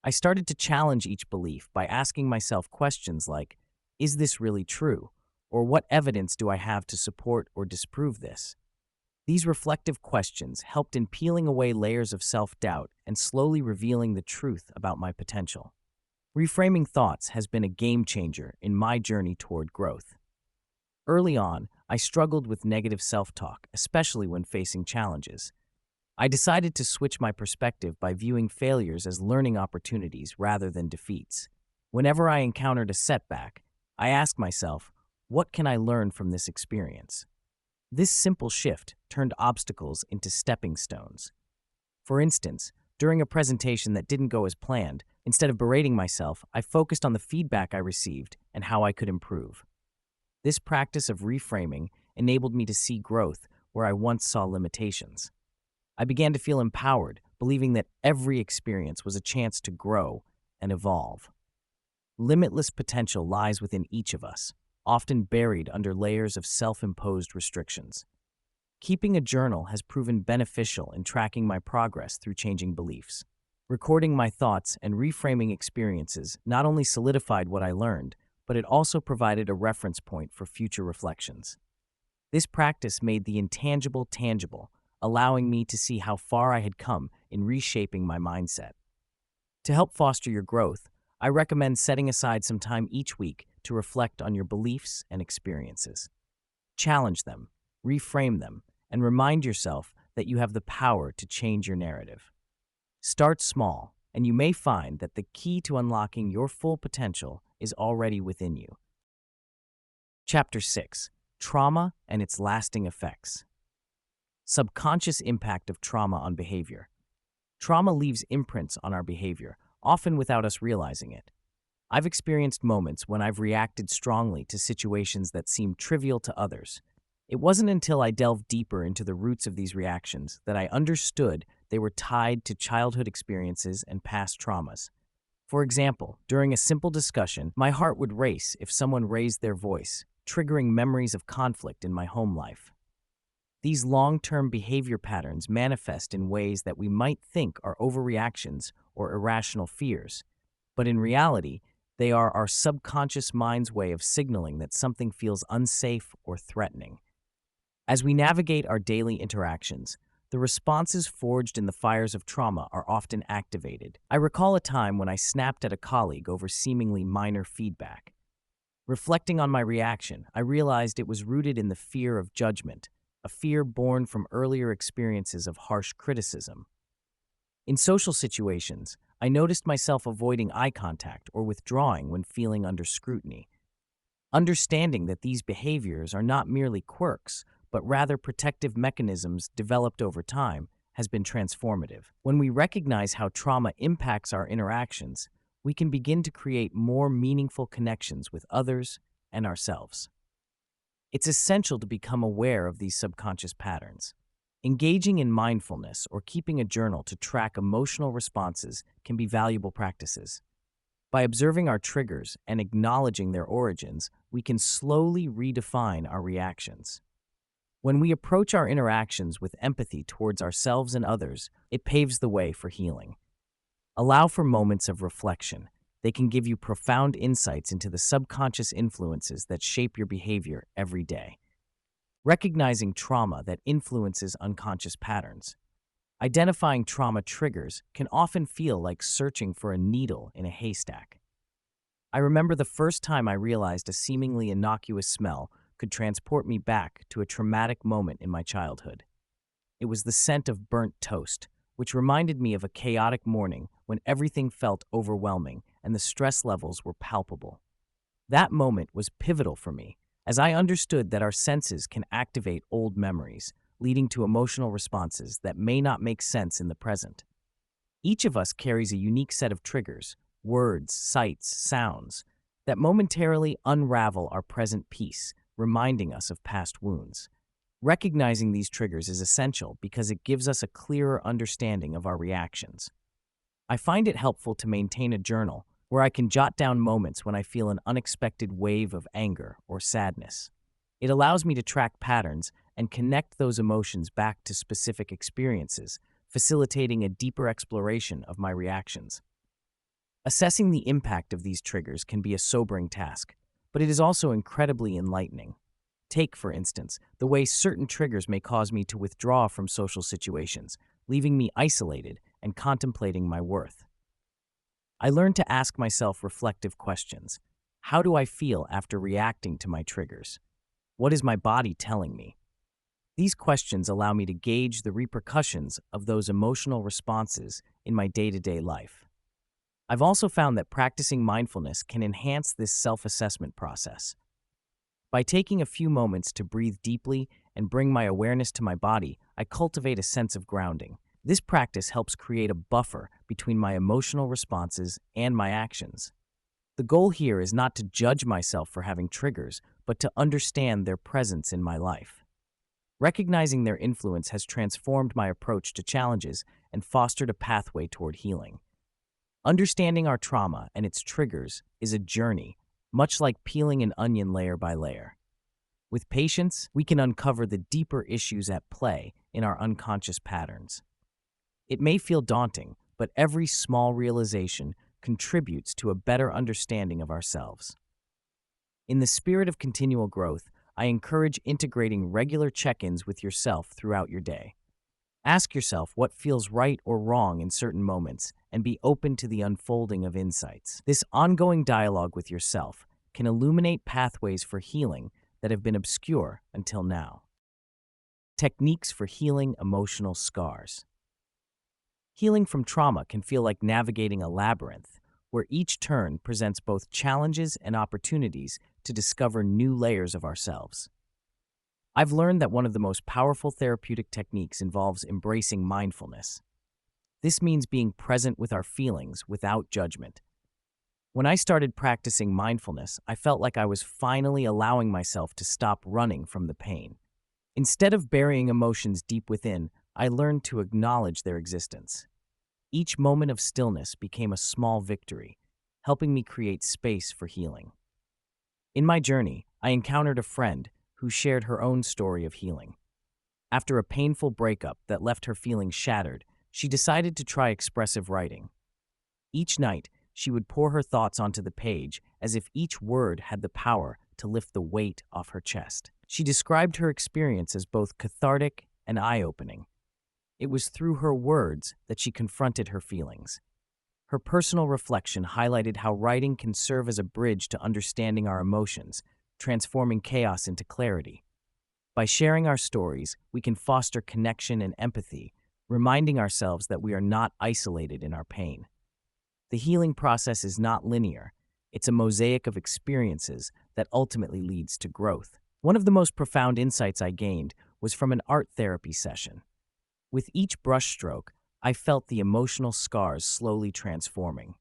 I started to challenge each belief by asking myself questions like, is this really true? Or what evidence do I have to support or disprove this? These reflective questions helped in peeling away layers of self-doubt and slowly revealing the truth about my potential. Reframing thoughts has been a game changer in my journey toward growth. Early on, I struggled with negative self-talk, especially when facing challenges. I decided to switch my perspective by viewing failures as learning opportunities rather than defeats. Whenever I encountered a setback, I asked myself, what can I learn from this experience? This simple shift turned obstacles into stepping stones. For instance, during a presentation that didn't go as planned, instead of berating myself, I focused on the feedback I received and how I could improve. This practice of reframing enabled me to see growth where I once saw limitations. I began to feel empowered, believing that every experience was a chance to grow and evolve. Limitless potential lies within each of us, often buried under layers of self-imposed restrictions. Keeping a journal has proven beneficial in tracking my progress through changing beliefs. Recording my thoughts and reframing experiences not only solidified what I learned, but it also provided a reference point for future reflections. This practice made the intangible tangible, allowing me to see how far I had come in reshaping my mindset. To help foster your growth, I recommend setting aside some time each week to reflect on your beliefs and experiences. Challenge them, reframe them, and remind yourself that you have the power to change your narrative. Start small, and you may find that the key to unlocking your full potential is already within you. Chapter 6: Trauma and its lasting effects. Subconscious impact of trauma on behavior. Trauma leaves imprints on our behavior, often without us realizing it. I've experienced moments when I've reacted strongly to situations that seemed trivial to others. It wasn't until I delved deeper into the roots of these reactions that I understood they were tied to childhood experiences and past traumas. For example, during a simple discussion, my heart would race if someone raised their voice, triggering memories of conflict in my home life. These long-term behavior patterns manifest in ways that we might think are overreactions or irrational fears, but in reality, they are our subconscious mind's way of signaling that something feels unsafe or threatening. As we navigate our daily interactions, the responses forged in the fires of trauma are often activated. I recall a time when I snapped at a colleague over seemingly minor feedback. Reflecting on my reaction, I realized it was rooted in the fear of judgment, a fear born from earlier experiences of harsh criticism. In social situations, I noticed myself avoiding eye contact or withdrawing when feeling under scrutiny. Understanding that these behaviors are not merely quirks, but rather protective mechanisms developed over time, has been transformative. When we recognize how trauma impacts our interactions, we can begin to create more meaningful connections with others and ourselves. It's essential to become aware of these subconscious patterns. Engaging in mindfulness or keeping a journal to track emotional responses can be valuable practices. By observing our triggers and acknowledging their origins, we can slowly redefine our reactions. When we approach our interactions with empathy towards ourselves and others, it paves the way for healing. Allow for moments of reflection. They can give you profound insights into the subconscious influences that shape your behavior every day. Recognizing trauma that influences unconscious patterns. Identifying trauma triggers can often feel like searching for a needle in a haystack. I remember the first time I realized a seemingly innocuous smell could transport me back to a traumatic moment in my childhood. It was the scent of burnt toast, which reminded me of a chaotic morning when everything felt overwhelming and the stress levels were palpable. That moment was pivotal for me, as I understood that our senses can activate old memories, leading to emotional responses that may not make sense in the present. Each of us carries a unique set of triggers, words, sights, sounds, that momentarily unravel our present peace, reminding us of past wounds. Recognizing these triggers is essential because it gives us a clearer understanding of our reactions. I find it helpful to maintain a journal where I can jot down moments when I feel an unexpected wave of anger or sadness. It allows me to track patterns and connect those emotions back to specific experiences, facilitating a deeper exploration of my reactions. Assessing the impact of these triggers can be a sobering task, but it is also incredibly enlightening. Take, for instance, the way certain triggers may cause me to withdraw from social situations, leaving me isolated and contemplating my worth. I learned to ask myself reflective questions. How do I feel after reacting to my triggers? What is my body telling me? These questions allow me to gauge the repercussions of those emotional responses in my day-to-day life. I've also found that practicing mindfulness can enhance this self-assessment process. By taking a few moments to breathe deeply and bring my awareness to my body, I cultivate a sense of grounding. This practice helps create a buffer between my emotional responses and my actions. The goal here is not to judge myself for having triggers, but to understand their presence in my life. Recognizing their influence has transformed my approach to challenges and fostered a pathway toward healing. Understanding our trauma and its triggers is a journey, much like peeling an onion layer by layer. With patience, we can uncover the deeper issues at play in our unconscious patterns. It may feel daunting, but every small realization contributes to a better understanding of ourselves. In the spirit of continual growth, I encourage integrating regular check-ins with yourself throughout your day. Ask yourself what feels right or wrong in certain moments and be open to the unfolding of insights. This ongoing dialogue with yourself can illuminate pathways for healing that have been obscure until now. Techniques for healing emotional scars. Healing from trauma can feel like navigating a labyrinth, where each turn presents both challenges and opportunities to discover new layers of ourselves. I've learned that one of the most powerful therapeutic techniques involves embracing mindfulness. This means being present with our feelings without judgment. When I started practicing mindfulness, I felt like I was finally allowing myself to stop running from the pain. Instead of burying emotions deep within, I learned to acknowledge their existence. Each moment of stillness became a small victory, helping me create space for healing. In my journey, I encountered a friend who shared her own story of healing. After a painful breakup that left her feeling shattered, she decided to try expressive writing. Each night, she would pour her thoughts onto the page as if each word had the power to lift the weight off her chest. She described her experience as both cathartic and eye-opening. It was through her words that she confronted her feelings. Her personal reflection highlighted how writing can serve as a bridge to understanding our emotions, transforming chaos into clarity. By sharing our stories, we can foster connection and empathy, reminding ourselves that we are not isolated in our pain. The healing process is not linear. It's a mosaic of experiences that ultimately leads to growth. One of the most profound insights I gained was from an art therapy session. With each brushstroke, I felt the emotional scars slowly transforming.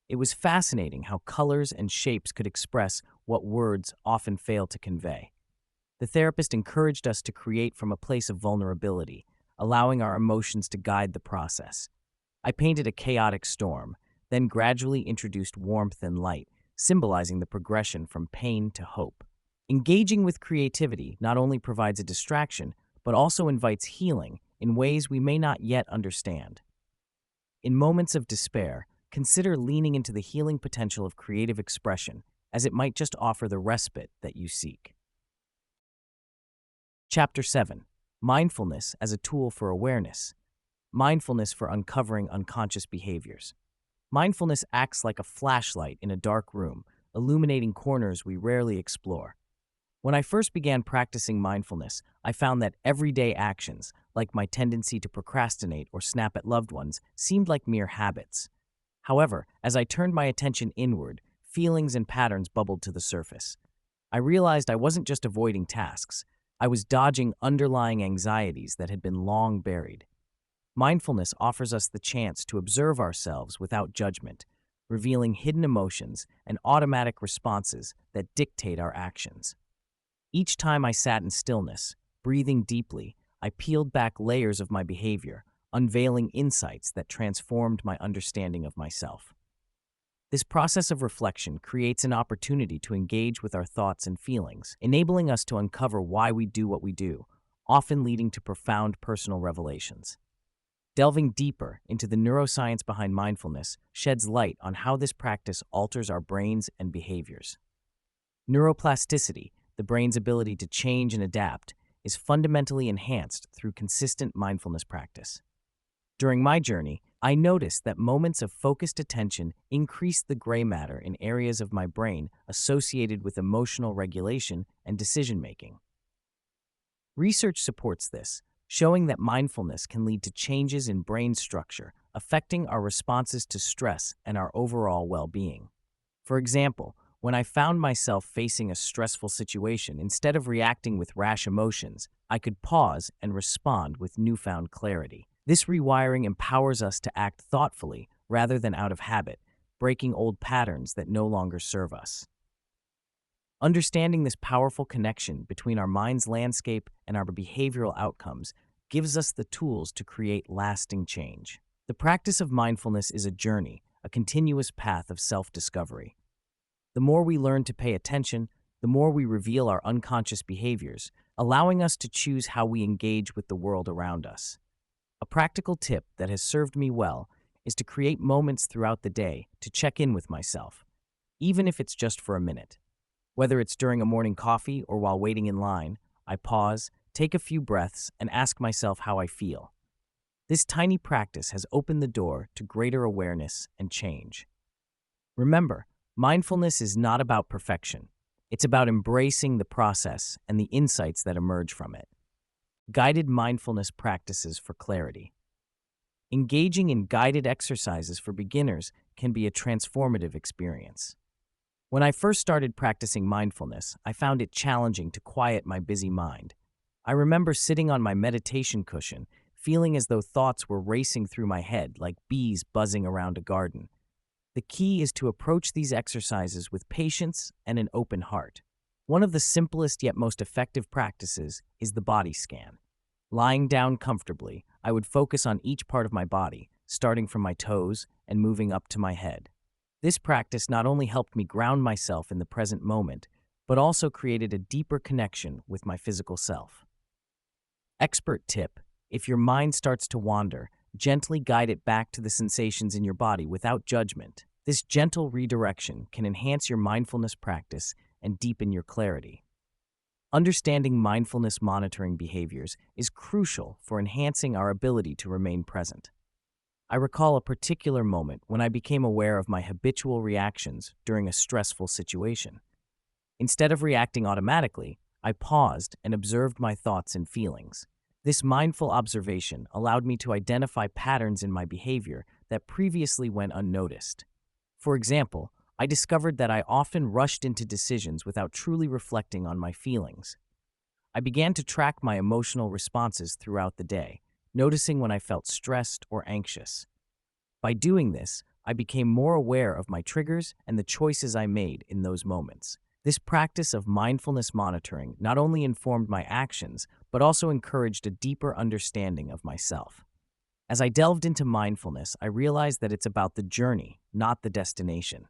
It was fascinating how colors and shapes could express what words often fail to convey. The therapist encouraged us to create from a place of vulnerability, allowing our emotions to guide the process. I painted a chaotic storm, then gradually introduced warmth and light, symbolizing the progression from pain to hope. Engaging with creativity not only provides a distraction, but also invites healing in ways we may not yet understand. In moments of despair, consider leaning into the healing potential of creative expression, as it might just offer the respite that you seek. Chapter 7: Mindfulness as a Tool for Awareness. Mindfulness for uncovering unconscious behaviors. Mindfulness acts like a flashlight in a dark room, illuminating corners we rarely explore. When I first began practicing mindfulness, I found that everyday actions, like my tendency to procrastinate or snap at loved ones, seemed like mere habits. However, as I turned my attention inward, feelings and patterns bubbled to the surface. I realized I wasn't just avoiding tasks, I was dodging underlying anxieties that had been long buried. Mindfulness offers us the chance to observe ourselves without judgment, revealing hidden emotions and automatic responses that dictate our actions. Each time I sat in stillness, breathing deeply, I peeled back layers of my behavior, unveiling insights that transformed my understanding of myself. This process of reflection creates an opportunity to engage with our thoughts and feelings, enabling us to uncover why we do what we do, often leading to profound personal revelations. Delving deeper into the neuroscience behind mindfulness sheds light on how this practice alters our brains and behaviors. Neuroplasticity, the brain's ability to change and adapt, is fundamentally enhanced through consistent mindfulness practice. During my journey, I noticed that moments of focused attention increased the gray matter in areas of my brain associated with emotional regulation and decision-making. Research supports this, showing that mindfulness can lead to changes in brain structure, affecting our responses to stress and our overall well-being. For example, when I found myself facing a stressful situation, instead of reacting with rash emotions, I could pause and respond with newfound clarity. This rewiring empowers us to act thoughtfully rather than out of habit, breaking old patterns that no longer serve us. Understanding this powerful connection between our mind's landscape and our behavioral outcomes gives us the tools to create lasting change. The practice of mindfulness is a journey, a continuous path of self-discovery. The more we learn to pay attention, the more we reveal our unconscious behaviors, allowing us to choose how we engage with the world around us. A practical tip that has served me well is to create moments throughout the day to check in with myself, even if it's just for a minute. Whether it's during a morning coffee or while waiting in line, I pause, take a few breaths, and ask myself how I feel. This tiny practice has opened the door to greater awareness and change. Remember, mindfulness is not about perfection. It's about embracing the process and the insights that emerge from it. Guided mindfulness practices for clarity. Engaging in guided exercises for beginners can be a transformative experience. When I first started practicing mindfulness, I found it challenging to quiet my busy mind. I remember sitting on my meditation cushion, feeling as though thoughts were racing through my head like bees buzzing around a garden. The key is to approach these exercises with patience and an open heart. One of the simplest yet most effective practices is the body scan. Lying down comfortably, I would focus on each part of my body, starting from my toes and moving up to my head. This practice not only helped me ground myself in the present moment, but also created a deeper connection with my physical self. Expert tip: if your mind starts to wander, gently guide it back to the sensations in your body without judgment. This gentle redirection can enhance your mindfulness practice and deepen your clarity. Understanding mindfulness monitoring behaviors is crucial for enhancing our ability to remain present. I recall a particular moment when I became aware of my habitual reactions during a stressful situation. Instead of reacting automatically, I paused and observed my thoughts and feelings. This mindful observation allowed me to identify patterns in my behavior that previously went unnoticed. For example, I discovered that I often rushed into decisions without truly reflecting on my feelings. I began to track my emotional responses throughout the day, noticing when I felt stressed or anxious. By doing this, I became more aware of my triggers and the choices I made in those moments. This practice of mindfulness monitoring not only informed my actions, but also encouraged a deeper understanding of myself. As I delved into mindfulness, I realized that it's about the journey, not the destination.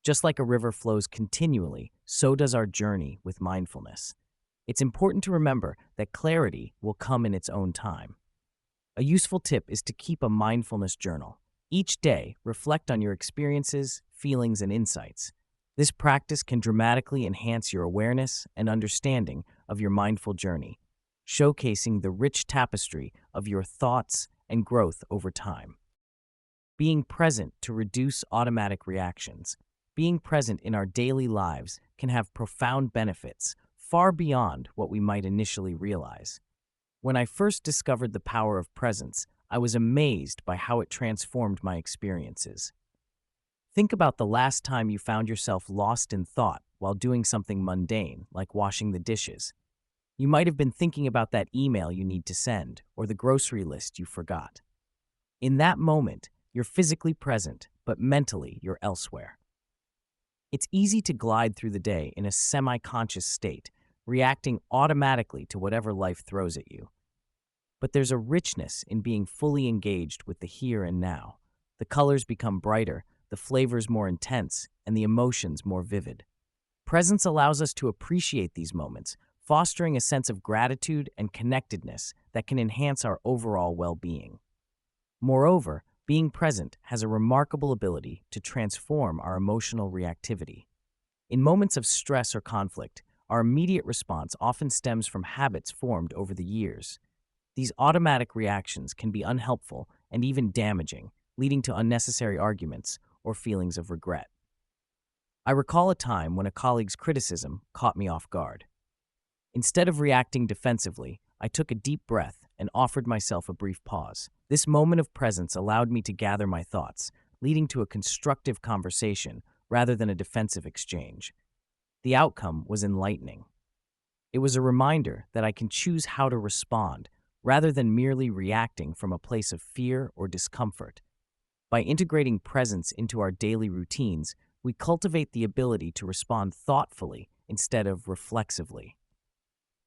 Just like a river flows continually, so does our journey with mindfulness. It's important to remember that clarity will come in its own time. A useful tip is to keep a mindfulness journal. Each day, reflect on your experiences, feelings, and insights. This practice can dramatically enhance your awareness and understanding of your mindful journey, showcasing the rich tapestry of your thoughts and growth over time. Being present to reduce automatic reactions. Being present in our daily lives can have profound benefits far beyond what we might initially realize. When I first discovered the power of presence, I was amazed by how it transformed my experiences. Think about the last time you found yourself lost in thought while doing something mundane, like washing the dishes. You might have been thinking about that email you need to send or the grocery list you forgot. In that moment, you're physically present, but mentally you're elsewhere. It's easy to glide through the day in a semi-conscious state, reacting automatically to whatever life throws at you. But there's a richness in being fully engaged with the here and now. The colors become brighter, the flavors more intense, and the emotions more vivid. Presence allows us to appreciate these moments, fostering a sense of gratitude and connectedness that can enhance our overall well-being. Moreover, being present has a remarkable ability to transform our emotional reactivity. In moments of stress or conflict, our immediate response often stems from habits formed over the years. These automatic reactions can be unhelpful and even damaging, leading to unnecessary arguments or feelings of regret. I recall a time when a colleague's criticism caught me off guard. Instead of reacting defensively, I took a deep breath and offered myself a brief pause. This moment of presence allowed me to gather my thoughts, leading to a constructive conversation rather than a defensive exchange. The outcome was enlightening. It was a reminder that I can choose how to respond rather than merely reacting from a place of fear or discomfort. By integrating presence into our daily routines, we cultivate the ability to respond thoughtfully instead of reflexively.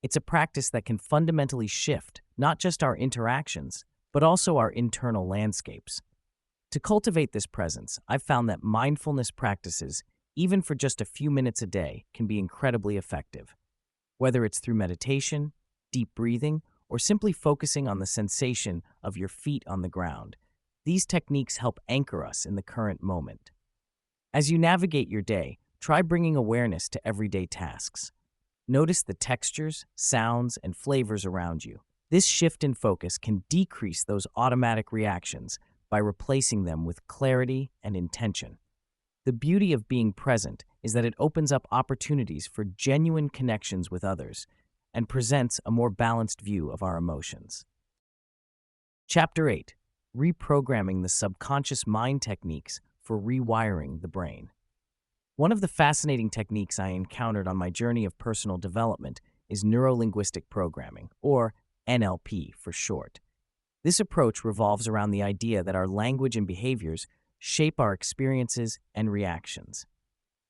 It's a practice that can fundamentally shift not just our interactions, but also our internal landscapes. To cultivate this presence, I've found that mindfulness practices, even for just a few minutes a day, can be incredibly effective. Whether it's through meditation, deep breathing, or simply focusing on the sensation of your feet on the ground, these techniques help anchor us in the current moment. As you navigate your day, try bringing awareness to everyday tasks. Notice the textures, sounds, and flavors around you. This shift in focus can decrease those automatic reactions by replacing them with clarity and intention. The beauty of being present is that it opens up opportunities for genuine connections with others and presents a more balanced view of our emotions. Chapter 8: Reprogramming the Subconscious Mind Techniques for Rewiring the Brain. One of the fascinating techniques I encountered on my journey of personal development is neuro-linguistic programming, or NLP for short. This approach revolves around the idea that our language and behaviors shape our experiences and reactions.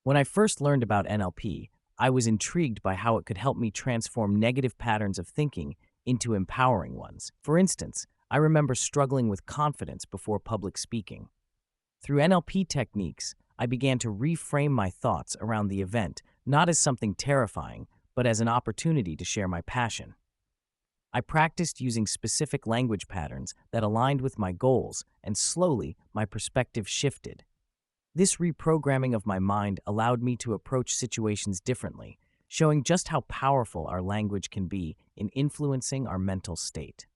When I first learned about NLP, I was intrigued by how it could help me transform negative patterns of thinking into empowering ones. For instance, I remember struggling with confidence before public speaking. Through NLP techniques, I began to reframe my thoughts around the event, not as something terrifying, but as an opportunity to share my passion. I practiced using specific language patterns that aligned with my goals, and slowly, my perspective shifted. This reprogramming of my mind allowed me to approach situations differently, showing just how powerful our language can be in influencing our mental state.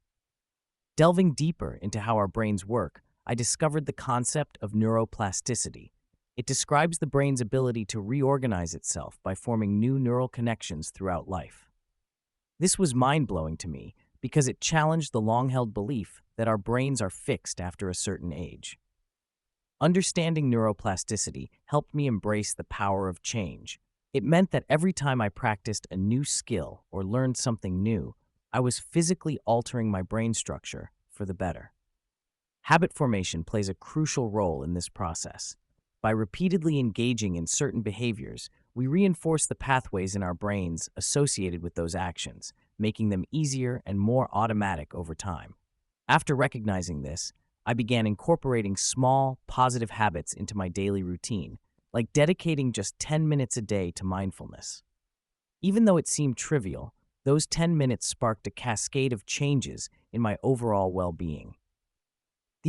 Delving deeper into how our brains work, I discovered the concept of neuroplasticity. It describes the brain's ability to reorganize itself by forming new neural connections throughout life. This was mind-blowing to me because it challenged the long-held belief that our brains are fixed after a certain age. Understanding neuroplasticity helped me embrace the power of change. It meant that every time I practiced a new skill or learned something new, I was physically altering my brain structure for the better. Habit formation plays a crucial role in this process. By repeatedly engaging in certain behaviors, we reinforce the pathways in our brains associated with those actions, making them easier and more automatic over time. After recognizing this, I began incorporating small, positive habits into my daily routine, like dedicating just 10 minutes a day to mindfulness. Even though it seemed trivial, those 10 minutes sparked a cascade of changes in my overall well-being.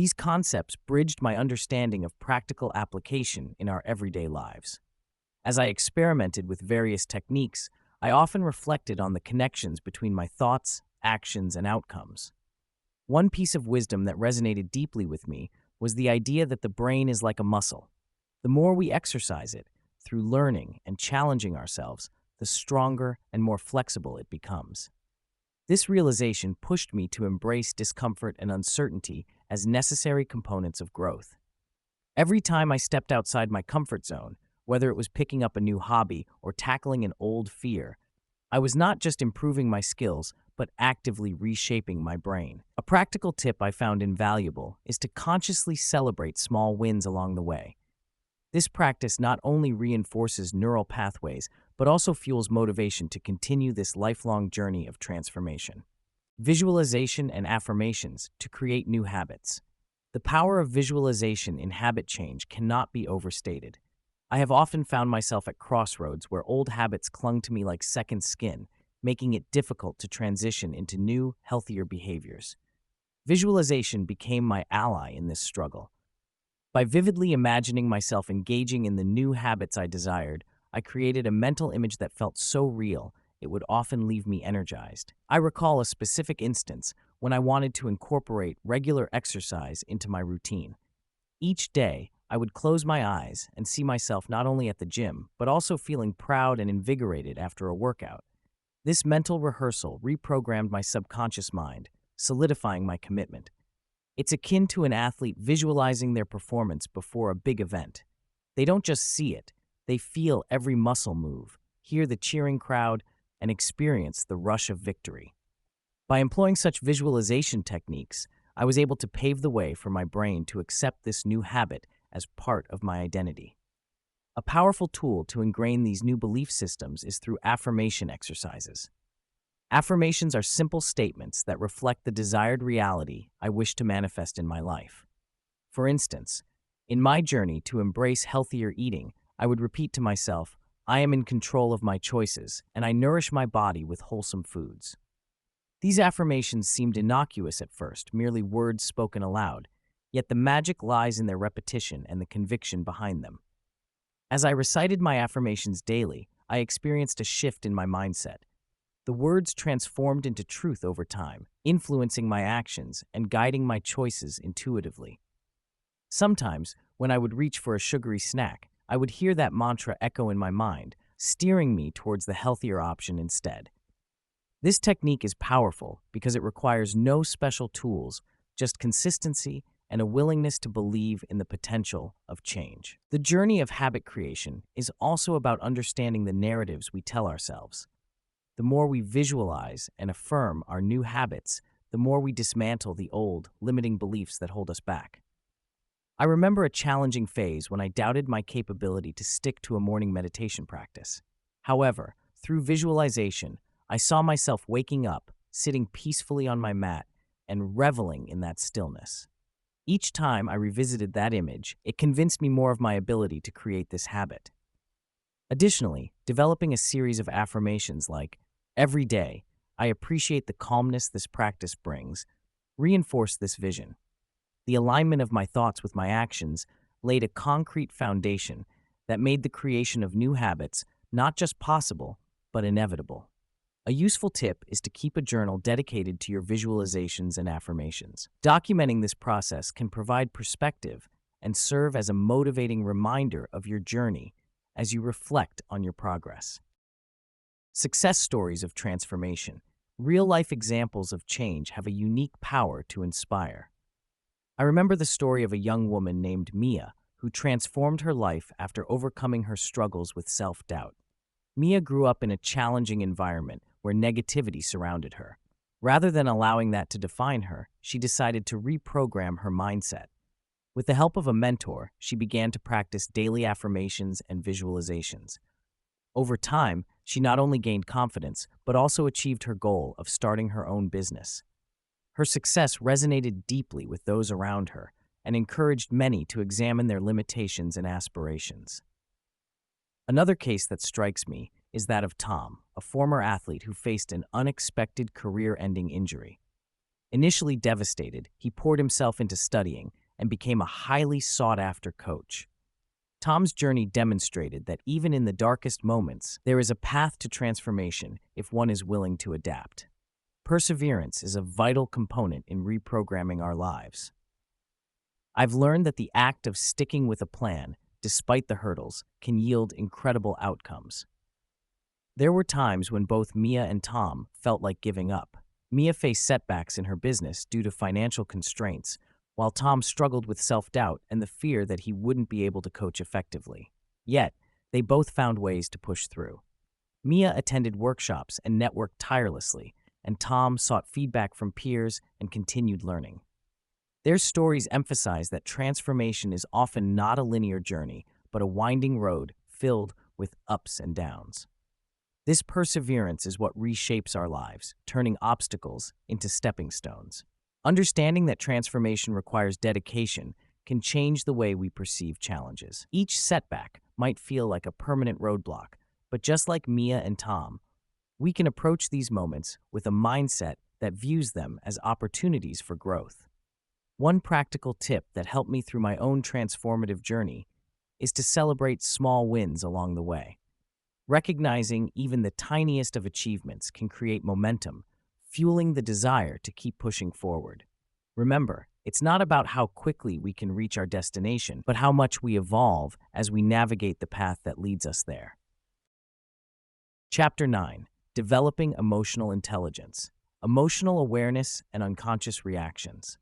These concepts bridged my understanding of practical application in our everyday lives. As I experimented with various techniques, I often reflected on the connections between my thoughts, actions, and outcomes. One piece of wisdom that resonated deeply with me was the idea that the brain is like a muscle. The more we exercise it, through learning and challenging ourselves, the stronger and more flexible it becomes. This realization pushed me to embrace discomfort and uncertainty as necessary components of growth. Every time I stepped outside my comfort zone, whether it was picking up a new hobby or tackling an old fear, I was not just improving my skills, but actively reshaping my brain. A practical tip I found invaluable is to consciously celebrate small wins along the way. This practice not only reinforces neural pathways, but also fuels motivation to continue this lifelong journey of transformation. Visualization and affirmations to create new habits. The power of visualization in habit change cannot be overstated. I have often found myself at crossroads where old habits clung to me like second skin, making it difficult to transition into new, healthier behaviors. Visualization became my ally in this struggle. By vividly imagining myself engaging in the new habits I desired, I created a mental image that felt so real, it would often leave me energized. I recall a specific instance when I wanted to incorporate regular exercise into my routine. Each day, I would close my eyes and see myself not only at the gym, but also feeling proud and invigorated after a workout. This mental rehearsal reprogrammed my subconscious mind, solidifying my commitment. It's akin to an athlete visualizing their performance before a big event. They don't just see it, they feel every muscle move, hear the cheering crowd, and experience the rush of victory. By employing such visualization techniques, I was able to pave the way for my brain to accept this new habit as part of my identity. A powerful tool to ingrain these new belief systems is through affirmation exercises. Affirmations are simple statements that reflect the desired reality I wish to manifest in my life. For instance, in my journey to embrace healthier eating, I would repeat to myself, I am in control of my choices, and I nourish my body with wholesome foods. These affirmations seemed innocuous at first, merely words spoken aloud, yet the magic lies in their repetition and the conviction behind them. As I recited my affirmations daily, I experienced a shift in my mindset. The words transformed into truth over time, influencing my actions and guiding my choices intuitively. Sometimes, when I would reach for a sugary snack, I would hear that mantra echo in my mind, steering me towards the healthier option instead. This technique is powerful because it requires no special tools, just consistency and a willingness to believe in the potential of change. The journey of habit creation is also about understanding the narratives we tell ourselves. The more we visualize and affirm our new habits, the more we dismantle the old, limiting beliefs that hold us back. I remember a challenging phase when I doubted my capability to stick to a morning meditation practice. However, through visualization, I saw myself waking up, sitting peacefully on my mat, and reveling in that stillness. Each time I revisited that image, it convinced me more of my ability to create this habit. Additionally, developing a series of affirmations like, every day, I appreciate the calmness this practice brings, reinforced this vision. The alignment of my thoughts with my actions laid a concrete foundation that made the creation of new habits not just possible, but inevitable. A useful tip is to keep a journal dedicated to your visualizations and affirmations. Documenting this process can provide perspective and serve as a motivating reminder of your journey as you reflect on your progress. Success stories of transformation. Real-life examples of change have a unique power to inspire. I remember the story of a young woman named Mia who transformed her life after overcoming her struggles with self-doubt. Mia grew up in a challenging environment where negativity surrounded her. Rather than allowing that to define her, she decided to reprogram her mindset. With the help of a mentor, she began to practice daily affirmations and visualizations. Over time, she not only gained confidence, but also achieved her goal of starting her own business. Her success resonated deeply with those around her and encouraged many to examine their limitations and aspirations. Another case that strikes me is that of Tom, a former athlete who faced an unexpected career-ending injury. Initially devastated, he poured himself into studying and became a highly sought-after coach. Tom's journey demonstrated that even in the darkest moments, there is a path to transformation if one is willing to adapt. Perseverance is a vital component in reprogramming our lives. I've learned that the act of sticking with a plan, despite the hurdles, can yield incredible outcomes. There were times when both Mia and Tom felt like giving up. Mia faced setbacks in her business due to financial constraints, while Tom struggled with self-doubt and the fear that he wouldn't be able to coach effectively. Yet, they both found ways to push through. Mia attended workshops and networked tirelessly, and Tom sought feedback from peers and continued learning. Their stories emphasize that transformation is often not a linear journey, but a winding road filled with ups and downs. This perseverance is what reshapes our lives, turning obstacles into stepping stones. Understanding that transformation requires dedication can change the way we perceive challenges. Each setback might feel like a permanent roadblock, but just like Mia and Tom, we can approach these moments with a mindset that views them as opportunities for growth. One practical tip that helped me through my own transformative journey is to celebrate small wins along the way. Recognizing even the tiniest of achievements can create momentum, fueling the desire to keep pushing forward. Remember, it's not about how quickly we can reach our destination, but how much we evolve as we navigate the path that leads us there. Chapter 9. Developing Emotional Intelligence. Emotional Awareness and Unconscious Reactions.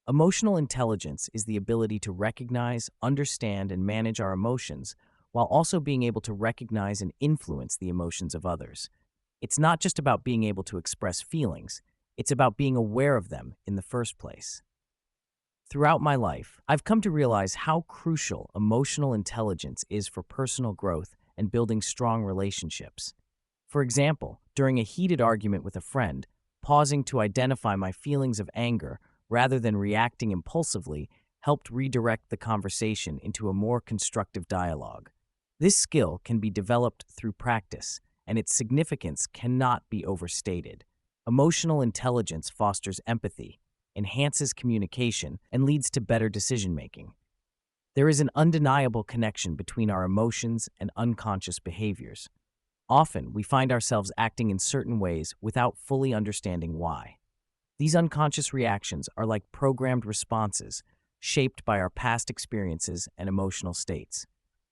Emotional intelligence is the ability to recognize, understand, and manage our emotions while also being able to recognize and influence the emotions of others. It's not just about being able to express feelings, it's about being aware of them in the first place. Throughout my life, I've come to realize how crucial emotional intelligence is for personal growth and building strong relationships. For example, during a heated argument with a friend, pausing to identify my feelings of anger rather than reacting impulsively helped redirect the conversation into a more constructive dialogue. This skill can be developed through practice, and its significance cannot be overstated. Emotional intelligence fosters empathy, enhances communication, and leads to better decision-making. There is an undeniable connection between our emotions and unconscious behaviors. Often, we find ourselves acting in certain ways without fully understanding why. These unconscious reactions are like programmed responses, shaped by our past experiences and emotional states.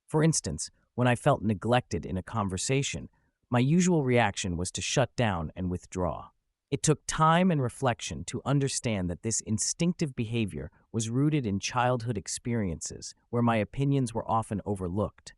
For instance, when I felt neglected in a conversation, my usual reaction was to shut down and withdraw. It took time and reflection to understand that this instinctive behavior was rooted in childhood experiences where my opinions were often overlooked.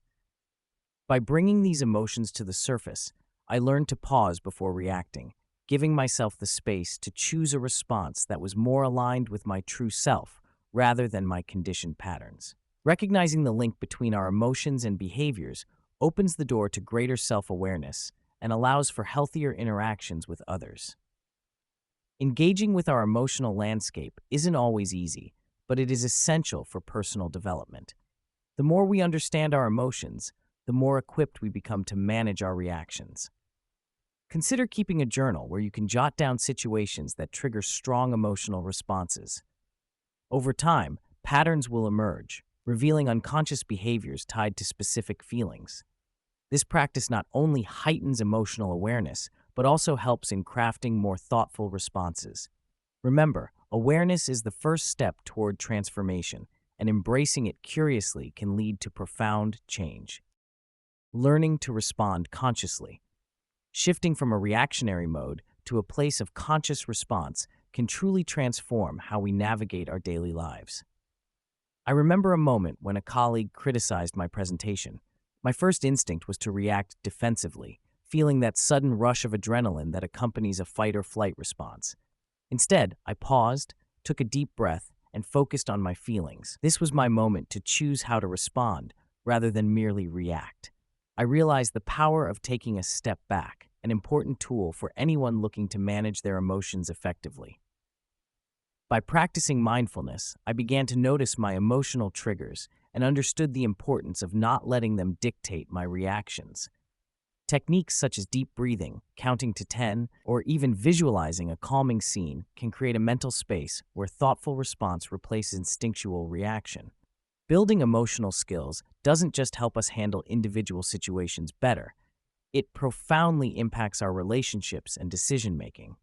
By bringing these emotions to the surface, I learned to pause before reacting, giving myself the space to choose a response that was more aligned with my true self rather than my conditioned patterns. Recognizing the link between our emotions and behaviors opens the door to greater self-awareness and allows for healthier interactions with others. Engaging with our emotional landscape isn't always easy, but it is essential for personal development. The more we understand our emotions, the more equipped we become to manage our reactions. Consider keeping a journal where you can jot down situations that trigger strong emotional responses. Over time, patterns will emerge, revealing unconscious behaviors tied to specific feelings. This practice not only heightens emotional awareness, but also helps in crafting more thoughtful responses. Remember, awareness is the first step toward transformation, and embracing it curiously can lead to profound change. Learning to respond consciously. Shifting from a reactionary mode to a place of conscious response can truly transform how we navigate our daily lives. I remember a moment when a colleague criticized my presentation. My first instinct was to react defensively, feeling that sudden rush of adrenaline that accompanies a fight-or-flight response. Instead, I paused, took a deep breath, and focused on my feelings. This was my moment to choose how to respond, rather than merely react. I realized the power of taking a step back, an important tool for anyone looking to manage their emotions effectively. By practicing mindfulness, I began to notice my emotional triggers and understood the importance of not letting them dictate my reactions. Techniques such as deep breathing, counting to 10, or even visualizing a calming scene can create a mental space where thoughtful response replaces instinctual reaction. Building emotional skills doesn't just help us handle individual situations better, it profoundly impacts our relationships and decision-making.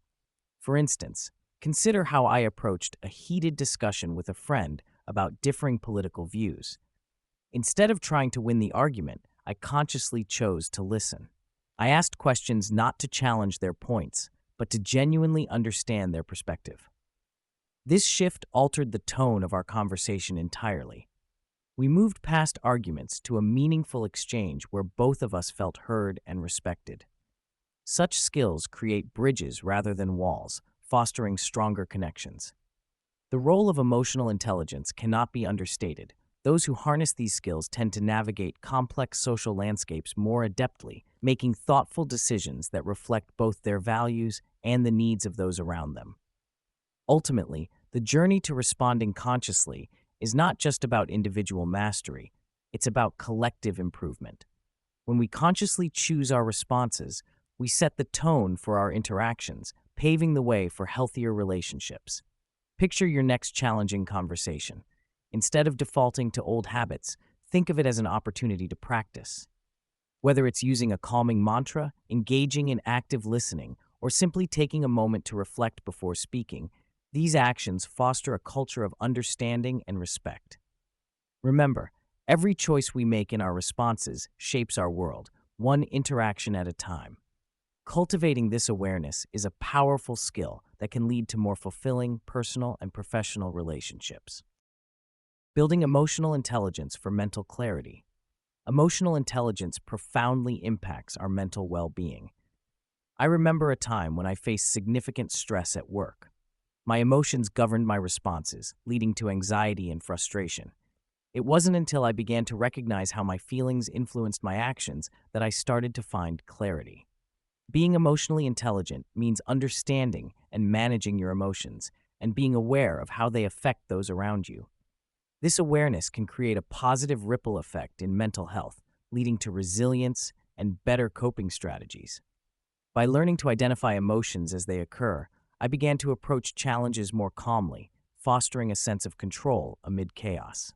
For instance, consider how I approached a heated discussion with a friend about differing political views. Instead of trying to win the argument, I consciously chose to listen. I asked questions not to challenge their points, but to genuinely understand their perspective. This shift altered the tone of our conversation entirely. We moved past arguments to a meaningful exchange where both of us felt heard and respected. Such skills create bridges rather than walls, fostering stronger connections. The role of emotional intelligence cannot be understated. Those who harness these skills tend to navigate complex social landscapes more adeptly, making thoughtful decisions that reflect both their values and the needs of those around them. Ultimately, the journey to responding consciously is not just about individual mastery, it's about collective improvement. When we consciously choose our responses, we set the tone for our interactions, paving the way for healthier relationships. Picture your next challenging conversation. Instead of defaulting to old habits, think of it as an opportunity to practice. Whether it's using a calming mantra, engaging in active listening, or simply taking a moment to reflect before speaking, these actions foster a culture of understanding and respect. Remember, every choice we make in our responses shapes our world, one interaction at a time. Cultivating this awareness is a powerful skill that can lead to more fulfilling personal and professional relationships. Building emotional intelligence for mental clarity. Emotional intelligence profoundly impacts our mental well-being. I remember a time when I faced significant stress at work. My emotions governed my responses, leading to anxiety and frustration. It wasn't until I began to recognize how my feelings influenced my actions that I started to find clarity. Being emotionally intelligent means understanding and managing your emotions and being aware of how they affect those around you. This awareness can create a positive ripple effect in mental health, leading to resilience and better coping strategies. By learning to identify emotions as they occur, I began to approach challenges more calmly, fostering a sense of control amid chaos.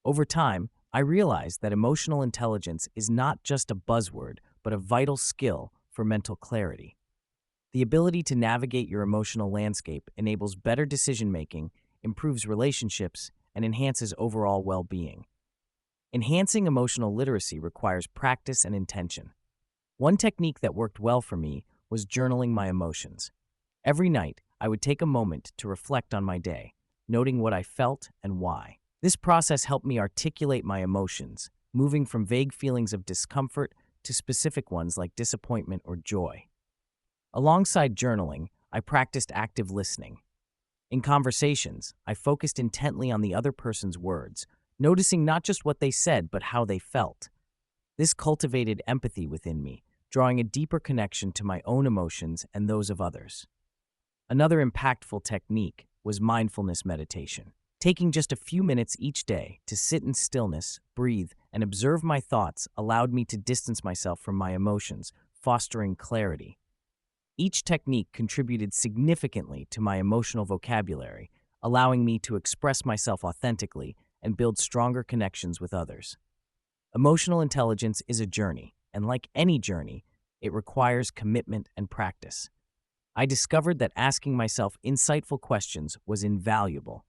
Over time, I realized that emotional intelligence is not just a buzzword, but a vital skill for mental clarity. The ability to navigate your emotional landscape enables better decision-making, improves relationships, and enhances overall well-being. Enhancing emotional literacy requires practice and intention. One technique that worked well for me was journaling my emotions. Every night, I would take a moment to reflect on my day, noting what I felt and why. This process helped me articulate my emotions, moving from vague feelings of discomfort to specific ones like disappointment or joy. Alongside journaling, I practiced active listening. In conversations, I focused intently on the other person's words, noticing not just what they said, but how they felt. This cultivated empathy within me, drawing a deeper connection to my own emotions and those of others. Another impactful technique was mindfulness meditation. Taking just a few minutes each day to sit in stillness, breathe, and observe my thoughts allowed me to distance myself from my emotions, fostering clarity. Each technique contributed significantly to my emotional vocabulary, allowing me to express myself authentically and build stronger connections with others. Emotional intelligence is a journey, and like any journey, it requires commitment and practice. I discovered that asking myself insightful questions was invaluable,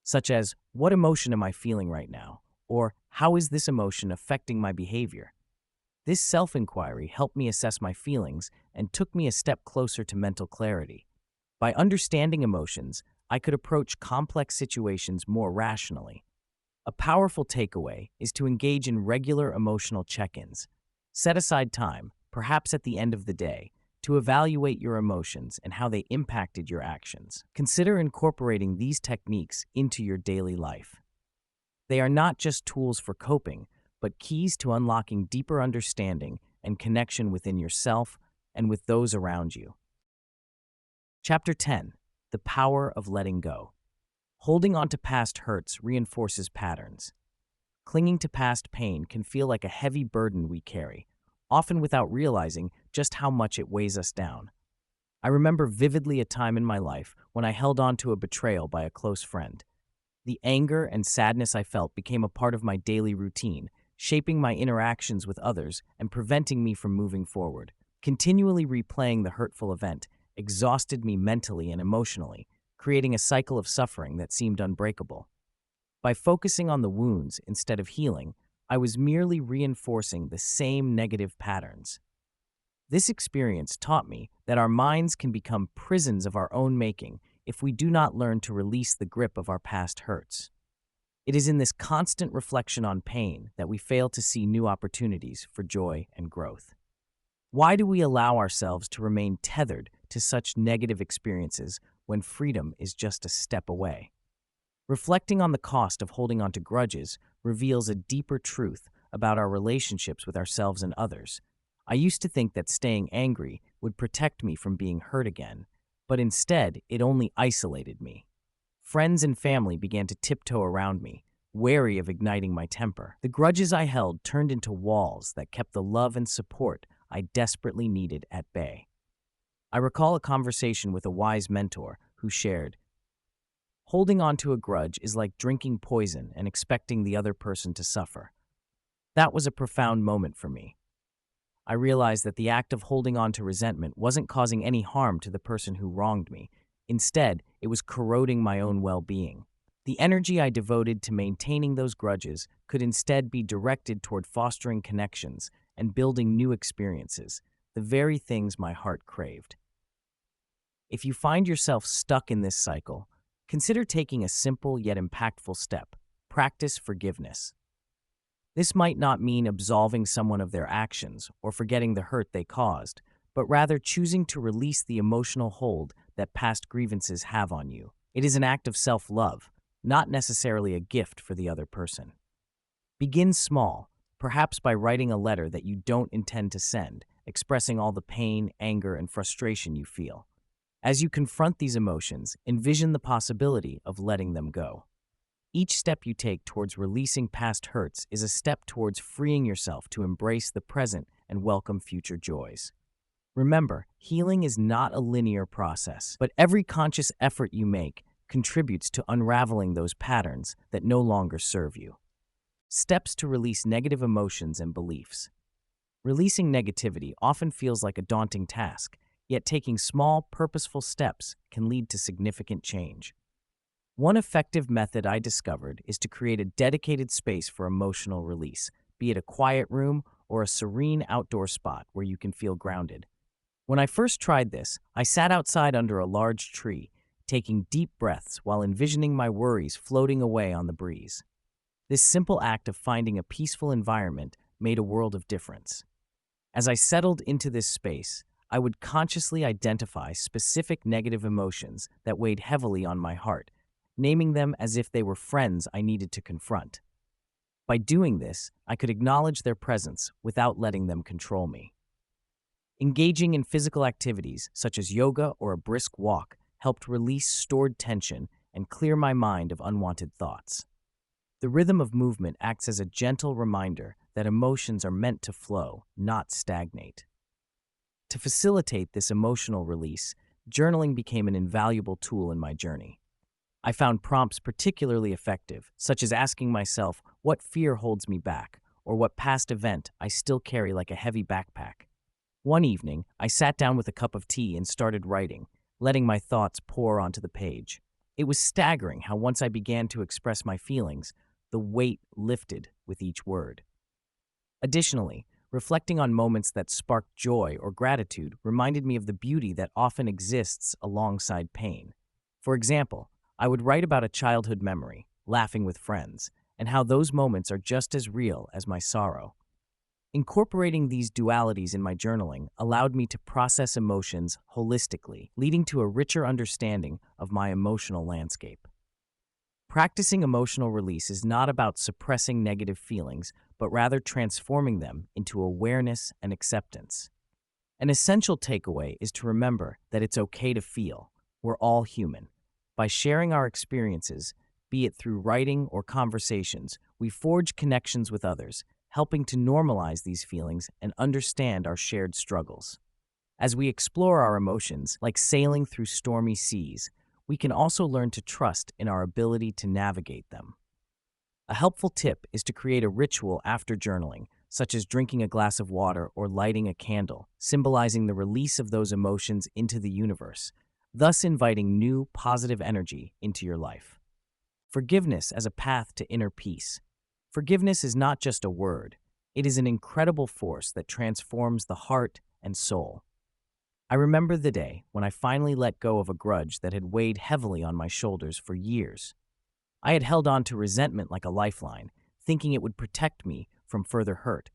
such as, what emotion am I feeling right now? Or, how is this emotion affecting my behavior? This self-inquiry helped me assess my feelings and took me a step closer to mental clarity. By understanding emotions, I could approach complex situations more rationally. A powerful takeaway is to engage in regular emotional check-ins. Set aside time, perhaps at the end of the day, to evaluate your emotions and how they impacted your actions. Consider incorporating these techniques into your daily life. They are not just tools for coping, but keys to unlocking deeper understanding and connection within yourself and with those around you. Chapter 10. The Power of Letting Go. Holding on to past hurts reinforces patterns. Clinging to past pain can feel like a heavy burden we carry, often without realizing just how much it weighs us down. I remember vividly a time in my life when I held on to a betrayal by a close friend. The anger and sadness I felt became a part of my daily routine, shaping my interactions with others and preventing me from moving forward. Continually replaying the hurtful event exhausted me mentally and emotionally, creating a cycle of suffering that seemed unbreakable. By focusing on the wounds instead of healing, I was merely reinforcing the same negative patterns. This experience taught me that our minds can become prisons of our own making if we do not learn to release the grip of our past hurts. It is in this constant reflection on pain that we fail to see new opportunities for joy and growth. Why do we allow ourselves to remain tethered to such negative experiences when freedom is just a step away? Reflecting on the cost of holding on to grudges reveals a deeper truth about our relationships with ourselves and others. I used to think that staying angry would protect me from being hurt again, but instead it only isolated me. Friends and family began to tiptoe around me, wary of igniting my temper. The grudges I held turned into walls that kept the love and support I desperately needed at bay. I recall a conversation with a wise mentor who shared, "Holding on to a grudge is like drinking poison and expecting the other person to suffer." That was a profound moment for me. I realized that the act of holding on to resentment wasn't causing any harm to the person who wronged me. Instead, it was corroding my own well-being. The energy I devoted to maintaining those grudges could instead be directed toward fostering connections and building new experiences, the very things my heart craved. If you find yourself stuck in this cycle, consider taking a simple yet impactful step: practice forgiveness. This might not mean absolving someone of their actions or forgetting the hurt they caused, but rather choosing to release the emotional hold that past grievances have on you. It is an act of self-love, not necessarily a gift for the other person. Begin small, perhaps by writing a letter that you don't intend to send, expressing all the pain, anger, and frustration you feel. As you confront these emotions, envision the possibility of letting them go. Each step you take towards releasing past hurts is a step towards freeing yourself to embrace the present and welcome future joys. Remember, healing is not a linear process, but every conscious effort you make contributes to unraveling those patterns that no longer serve you. Steps to release negative emotions and beliefs. Releasing negativity often feels like a daunting task, yet taking small, purposeful steps can lead to significant change. One effective method I discovered is to create a dedicated space for emotional release, be it a quiet room or a serene outdoor spot where you can feel grounded. When I first tried this, I sat outside under a large tree, taking deep breaths while envisioning my worries floating away on the breeze. This simple act of finding a peaceful environment made a world of difference. As I settled into this space, I would consciously identify specific negative emotions that weighed heavily on my heart, naming them as if they were friends I needed to confront. By doing this, I could acknowledge their presence without letting them control me. Engaging in physical activities, such as yoga or a brisk walk, helped release stored tension and clear my mind of unwanted thoughts. The rhythm of movement acts as a gentle reminder that emotions are meant to flow, not stagnate. To facilitate this emotional release, journaling became an invaluable tool in my journey. I found prompts particularly effective, such as asking myself what fear holds me back, or what past event I still carry like a heavy backpack. One evening, I sat down with a cup of tea and started writing, letting my thoughts pour onto the page. It was staggering how once I began to express my feelings, the weight lifted with each word. Additionally, reflecting on moments that sparked joy or gratitude reminded me of the beauty that often exists alongside pain. For example, I would write about a childhood memory, laughing with friends, and how those moments are just as real as my sorrow. Incorporating these dualities in my journaling allowed me to process emotions holistically, leading to a richer understanding of my emotional landscape. Practicing emotional release is not about suppressing negative feelings, but rather transforming them into awareness and acceptance. An essential takeaway is to remember that it's okay to feel. We're all human. By sharing our experiences, be it through writing or conversations, we forge connections with others, helping to normalize these feelings and understand our shared struggles. As we explore our emotions, like sailing through stormy seas, we can also learn to trust in our ability to navigate them. A helpful tip is to create a ritual after journaling, such as drinking a glass of water or lighting a candle, symbolizing the release of those emotions into the universe, thus inviting new, positive energy into your life. Forgiveness as a path to inner peace. Forgiveness is not just a word, it is an incredible force that transforms the heart and soul. I remember the day when I finally let go of a grudge that had weighed heavily on my shoulders for years. I had held on to resentment like a lifeline, thinking it would protect me from further hurt.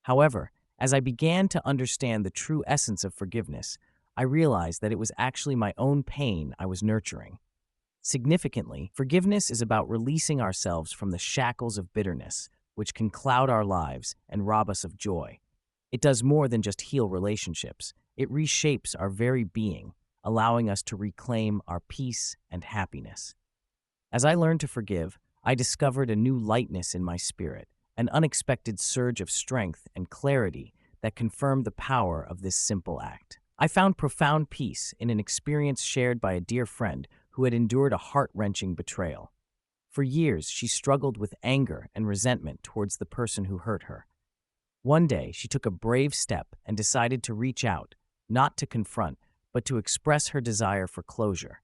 However, as I began to understand the true essence of forgiveness, I realized that it was actually my own pain I was nurturing. Significantly, forgiveness is about releasing ourselves from the shackles of bitterness, which can cloud our lives and rob us of joy. It does more than just heal relationships. It reshapes our very being, allowing us to reclaim our peace and happiness. As I learned to forgive, I discovered a new lightness in my spirit, an unexpected surge of strength and clarity that confirmed the power of this simple act. I found profound peace in an experience shared by a dear friend who had endured a heart-wrenching betrayal. For years, she struggled with anger and resentment towards the person who hurt her. One day, she took a brave step and decided to reach out, not to confront, but to express her desire for closure.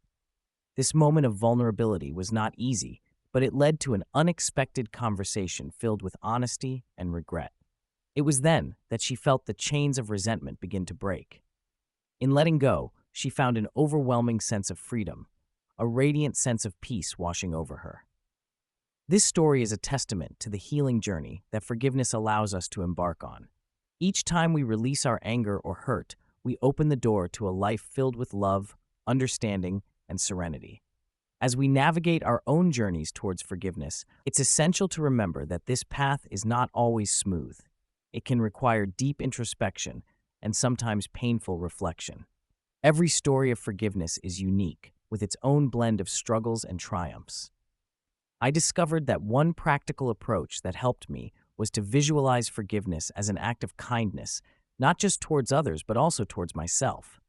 This moment of vulnerability was not easy, but it led to an unexpected conversation filled with honesty and regret. It was then that she felt the chains of resentment begin to break. In letting go, she found an overwhelming sense of freedom, a radiant sense of peace washing over her. This story is a testament to the healing journey that forgiveness allows us to embark on. Each time we release our anger or hurt, we open the door to a life filled with love, understanding, and serenity. As we navigate our own journeys towards forgiveness, it's essential to remember that this path is not always smooth. It can require deep introspection and sometimes painful reflection. Every story of forgiveness is unique, with its own blend of struggles and triumphs. I discovered that one practical approach that helped me was to visualize forgiveness as an act of kindness, not just towards others, but also towards myself.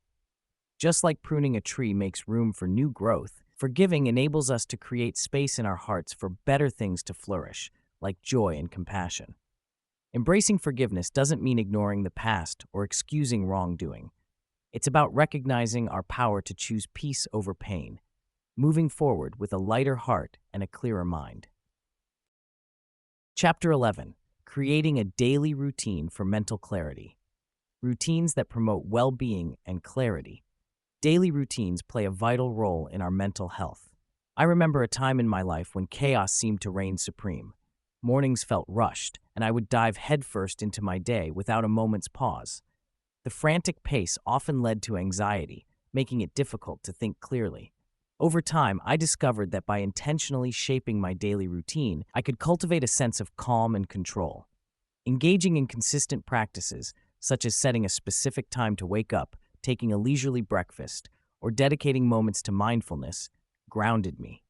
Just like pruning a tree makes room for new growth, forgiving enables us to create space in our hearts for better things to flourish, like joy and compassion. Embracing forgiveness doesn't mean ignoring the past or excusing wrongdoing. It's about recognizing our power to choose peace over pain, moving forward with a lighter heart and a clearer mind. Chapter 11. Creating a daily routine for mental clarity. Routines that promote well-being and clarity. Daily routines play a vital role in our mental health. I remember a time in my life when chaos seemed to reign supreme. Mornings felt rushed, and I would dive headfirst into my day without a moment's pause. The frantic pace often led to anxiety, making it difficult to think clearly. Over time, I discovered that by intentionally shaping my daily routine, I could cultivate a sense of calm and control. Engaging in consistent practices, such as setting a specific time to wake up, taking a leisurely breakfast, or dedicating moments to mindfulness, grounded me.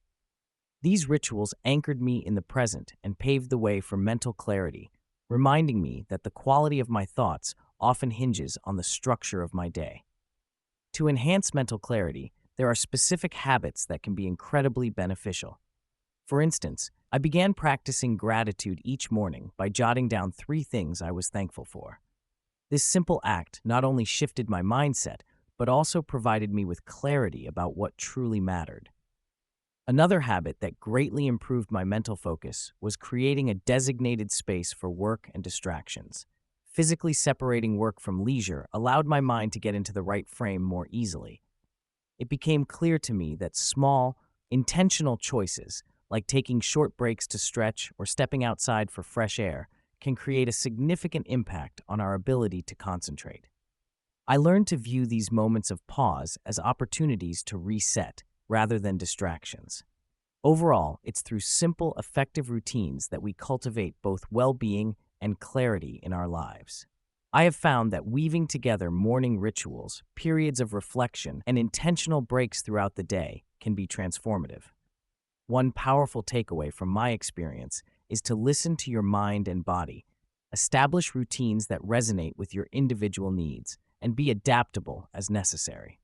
These rituals anchored me in the present and paved the way for mental clarity, reminding me that the quality of my thoughts often hinges on the structure of my day. To enhance mental clarity, there are specific habits that can be incredibly beneficial. For instance, I began practicing gratitude each morning by jotting down 3 things I was thankful for. This simple act not only shifted my mindset, but also provided me with clarity about what truly mattered. Another habit that greatly improved my mental focus was creating a designated space for work and distractions. Physically separating work from leisure allowed my mind to get into the right frame more easily. It became clear to me that small, intentional choices, like taking short breaks to stretch or stepping outside for fresh air, can create a significant impact on our ability to concentrate. I learned to view these moments of pause as opportunities to reset rather than distractions. Overall, it's through simple, effective routines that we cultivate both well-being and clarity in our lives. I have found that weaving together morning rituals, periods of reflection, and intentional breaks throughout the day can be transformative. One powerful takeaway from my experience is to listen to your mind and body, Establish routines that resonate with your individual needs and be adaptable as necessary.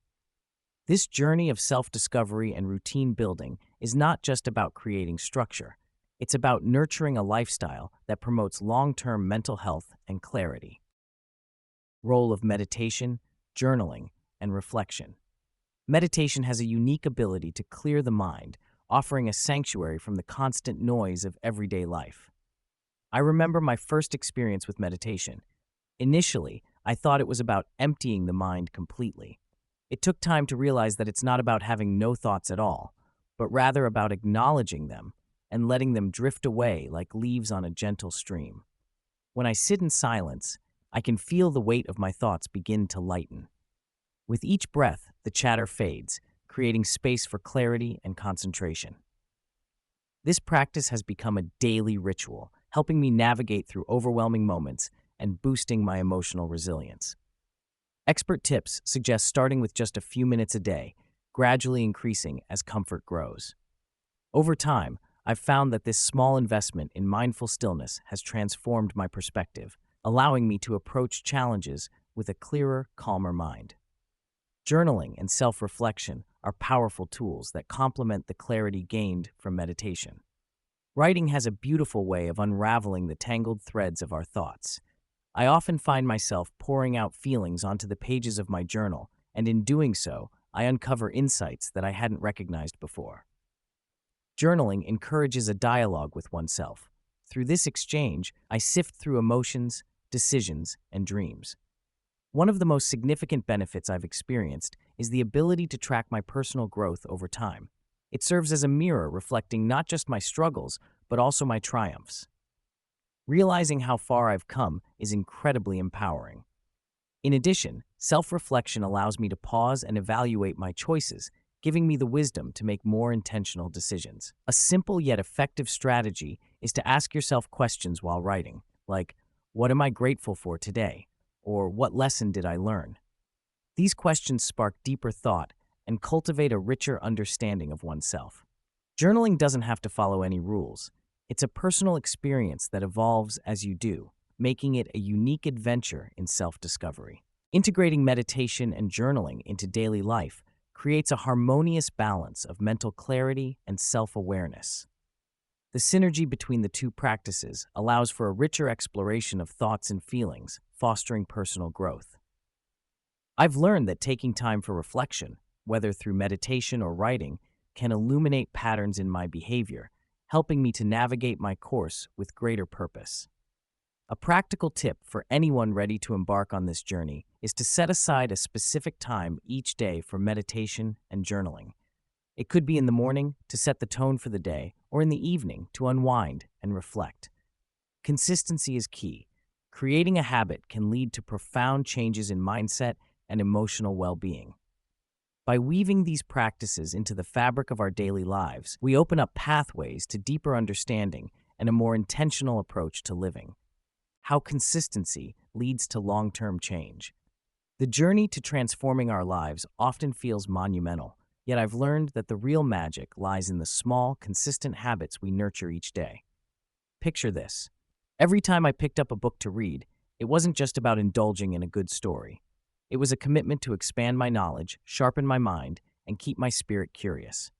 This journey of self-discovery and routine building is not just about creating structure. It's about nurturing a lifestyle that promotes long-term mental health and clarity. Role of meditation, journaling, and reflection. Meditation has a unique ability to clear the mind, offering a sanctuary from the constant noise of everyday life. I remember my first experience with meditation. Initially, I thought it was about emptying the mind completely. It took time to realize that it's not about having no thoughts at all, but rather about acknowledging them and letting them drift away like leaves on a gentle stream. When I sit in silence, I can feel the weight of my thoughts begin to lighten. With each breath, the chatter fades, creating space for clarity and concentration. This practice has become a daily ritual, helping me navigate through overwhelming moments and boosting my emotional resilience. Expert tips suggest starting with just a few minutes a day, gradually increasing as comfort grows. Over time, I've found that this small investment in mindful stillness has transformed my perspective, allowing me to approach challenges with a clearer, calmer mind. Journaling and self-reflection are powerful tools that complement the clarity gained from meditation. Writing has a beautiful way of unraveling the tangled threads of our thoughts. I often find myself pouring out feelings onto the pages of my journal, and in doing so, I uncover insights that I hadn't recognized before. Journaling encourages a dialogue with oneself. Through this exchange, I sift through emotions, decisions, and dreams. One of the most significant benefits I've experienced is the ability to track my personal growth over time. It serves as a mirror reflecting not just my struggles, but also my triumphs. Realizing how far I've come is incredibly empowering. In addition, self-reflection allows me to pause and evaluate my choices, giving me the wisdom to make more intentional decisions. A simple yet effective strategy is to ask yourself questions while writing, like, what am I grateful for today? Or what lesson did I learn? These questions spark deeper thought and cultivate a richer understanding of oneself. Journaling doesn't have to follow any rules. It's a personal experience that evolves as you do, making it a unique adventure in self-discovery. Integrating meditation and journaling into daily life creates a harmonious balance of mental clarity and self-awareness. The synergy between the two practices allows for a richer exploration of thoughts and feelings, fostering personal growth. I've learned that taking time for reflection, whether through meditation or writing, can illuminate patterns in my behavior, helping me to navigate my course with greater purpose. A practical tip for anyone ready to embark on this journey is to set aside a specific time each day for meditation and journaling. It could be in the morning to set the tone for the day, or in the evening to unwind and reflect. Consistency is key. Creating a habit can lead to profound changes in mindset and emotional well-being. By weaving these practices into the fabric of our daily lives, we open up pathways to deeper understanding and a more intentional approach to living. How consistency leads to long-term change. The journey to transforming our lives often feels monumental, yet I've learned that the real magic lies in the small, consistent habits we nurture each day. Picture this. Every time I picked up a book to read, it wasn't just about indulging in a good story. It was a commitment to expand my knowledge, sharpen my mind, and keep my spirit curious.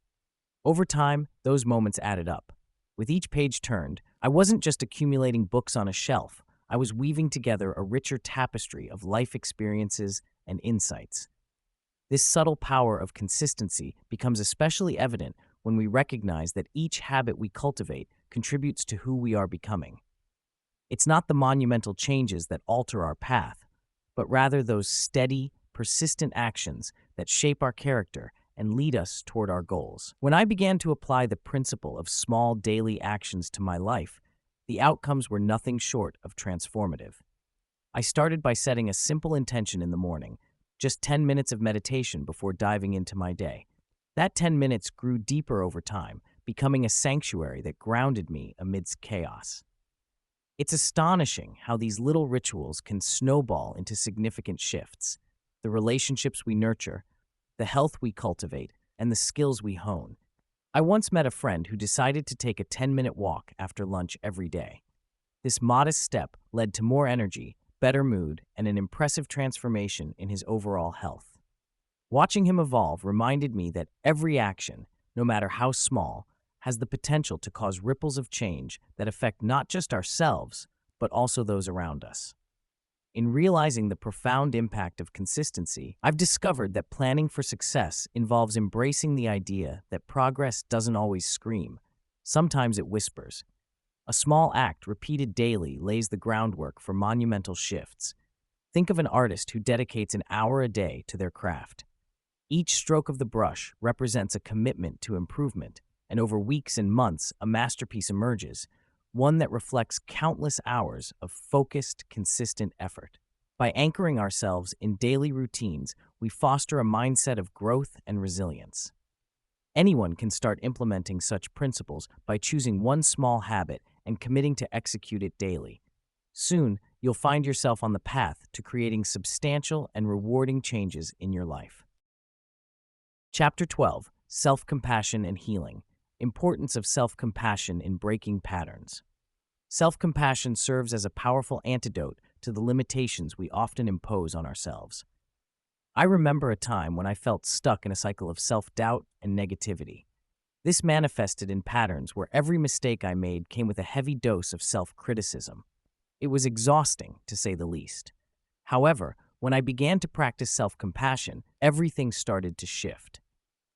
Over time, those moments added up. With each page turned, I wasn't just accumulating books on a shelf. I was weaving together a richer tapestry of life experiences and insights. This subtle power of consistency becomes especially evident when we recognize that each habit we cultivate contributes to who we are becoming. It's not the monumental changes that alter our path, but rather those steady, persistent actions that shape our character and lead us toward our goals. When I began to apply the principle of small daily actions to my life, the outcomes were nothing short of transformative. I started by setting a simple intention in the morning, just 10 minutes of meditation before diving into my day. That 10 minutes grew deeper over time, becoming a sanctuary that grounded me amidst chaos. It's astonishing how these little rituals can snowball into significant shifts. The relationships we nurture, the health we cultivate, and the skills we hone. I once met a friend who decided to take a 10-minute walk after lunch every day. This modest step led to more energy, better mood, and an impressive transformation in his overall health. Watching him evolve reminded me that every action, no matter how small, has the potential to cause ripples of change that affect not just ourselves, but also those around us. In realizing the profound impact of consistency, I've discovered that planning for success involves embracing the idea that progress doesn't always scream. Sometimes it whispers. A small act repeated daily lays the groundwork for monumental shifts. Think of an artist who dedicates an hour a day to their craft. Each stroke of the brush represents a commitment to improvement, and over weeks and months, a masterpiece emerges, one that reflects countless hours of focused, consistent effort. By anchoring ourselves in daily routines, we foster a mindset of growth and resilience. Anyone can start implementing such principles by choosing one small habit and committing to execute it daily. Soon, you'll find yourself on the path to creating substantial and rewarding changes in your life. Chapter 12, Self-Compassion and Healing. Importance of self-compassion in breaking patterns. Self-compassion serves as a powerful antidote to the limitations we often impose on ourselves. I remember a time when I felt stuck in a cycle of self-doubt and negativity. This manifested in patterns where every mistake I made came with a heavy dose of self-criticism. It was exhausting, to say the least. However, when I began to practice self-compassion, everything started to shift.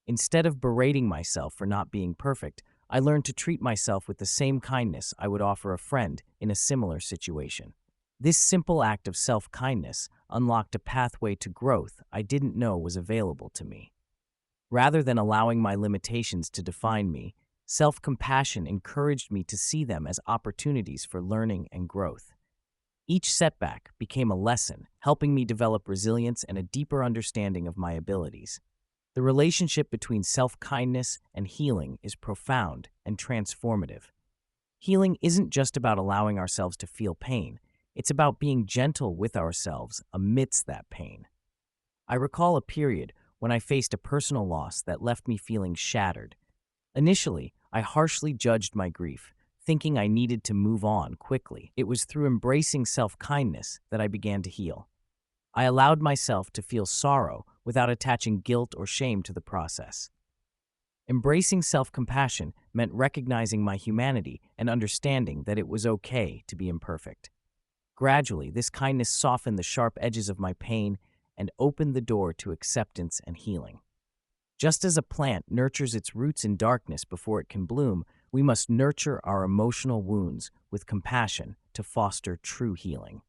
Instead of berating myself for not being perfect, I learned to treat myself with the same kindness I would offer a friend in a similar situation. This simple act of self-kindness unlocked a pathway to growth I didn't know was available to me. Rather than allowing my limitations to define me, self-compassion encouraged me to see them as opportunities for learning and growth. Each setback became a lesson, helping me develop resilience and a deeper understanding of my abilities. The relationship between self-kindness and healing is profound and transformative. Healing isn't just about allowing ourselves to feel pain. It's about being gentle with ourselves amidst that pain. I recall a period when I faced a personal loss that left me feeling shattered. Initially, I harshly judged my grief, thinking I needed to move on quickly. It was through embracing self-kindness that I began to heal. I allowed myself to feel sorrow without attaching guilt or shame to the process. Embracing self-compassion meant recognizing my humanity and understanding that it was okay to be imperfect. Gradually, this kindness softened the sharp edges of my pain and opened the door to acceptance and healing. Just as a plant nurtures its roots in darkness before it can bloom, we must nurture our emotional wounds with compassion to foster true healing.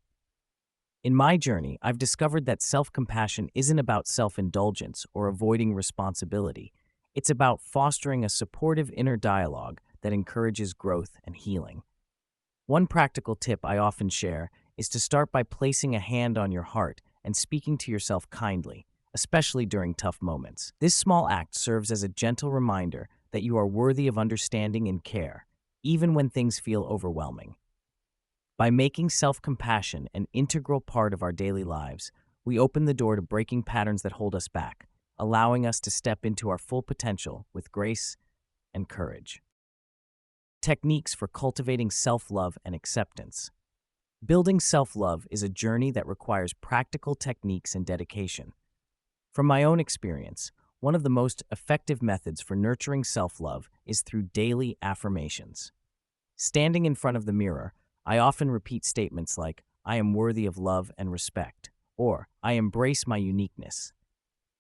In my journey, I've discovered that self-compassion isn't about self-indulgence or avoiding responsibility. It's about fostering a supportive inner dialogue that encourages growth and healing. One practical tip I often share is to start by placing a hand on your heart and speaking to yourself kindly, especially during tough moments. This small act serves as a gentle reminder that you are worthy of understanding and care, even when things feel overwhelming. By making self-compassion an integral part of our daily lives, we open the door to breaking patterns that hold us back, allowing us to step into our full potential with grace and courage. Techniques for cultivating self-love and acceptance. Building self-love is a journey that requires practical techniques and dedication. From my own experience, one of the most effective methods for nurturing self-love is through daily affirmations. Standing in front of the mirror, I often repeat statements like, "I am worthy of love and respect," or "I embrace my uniqueness."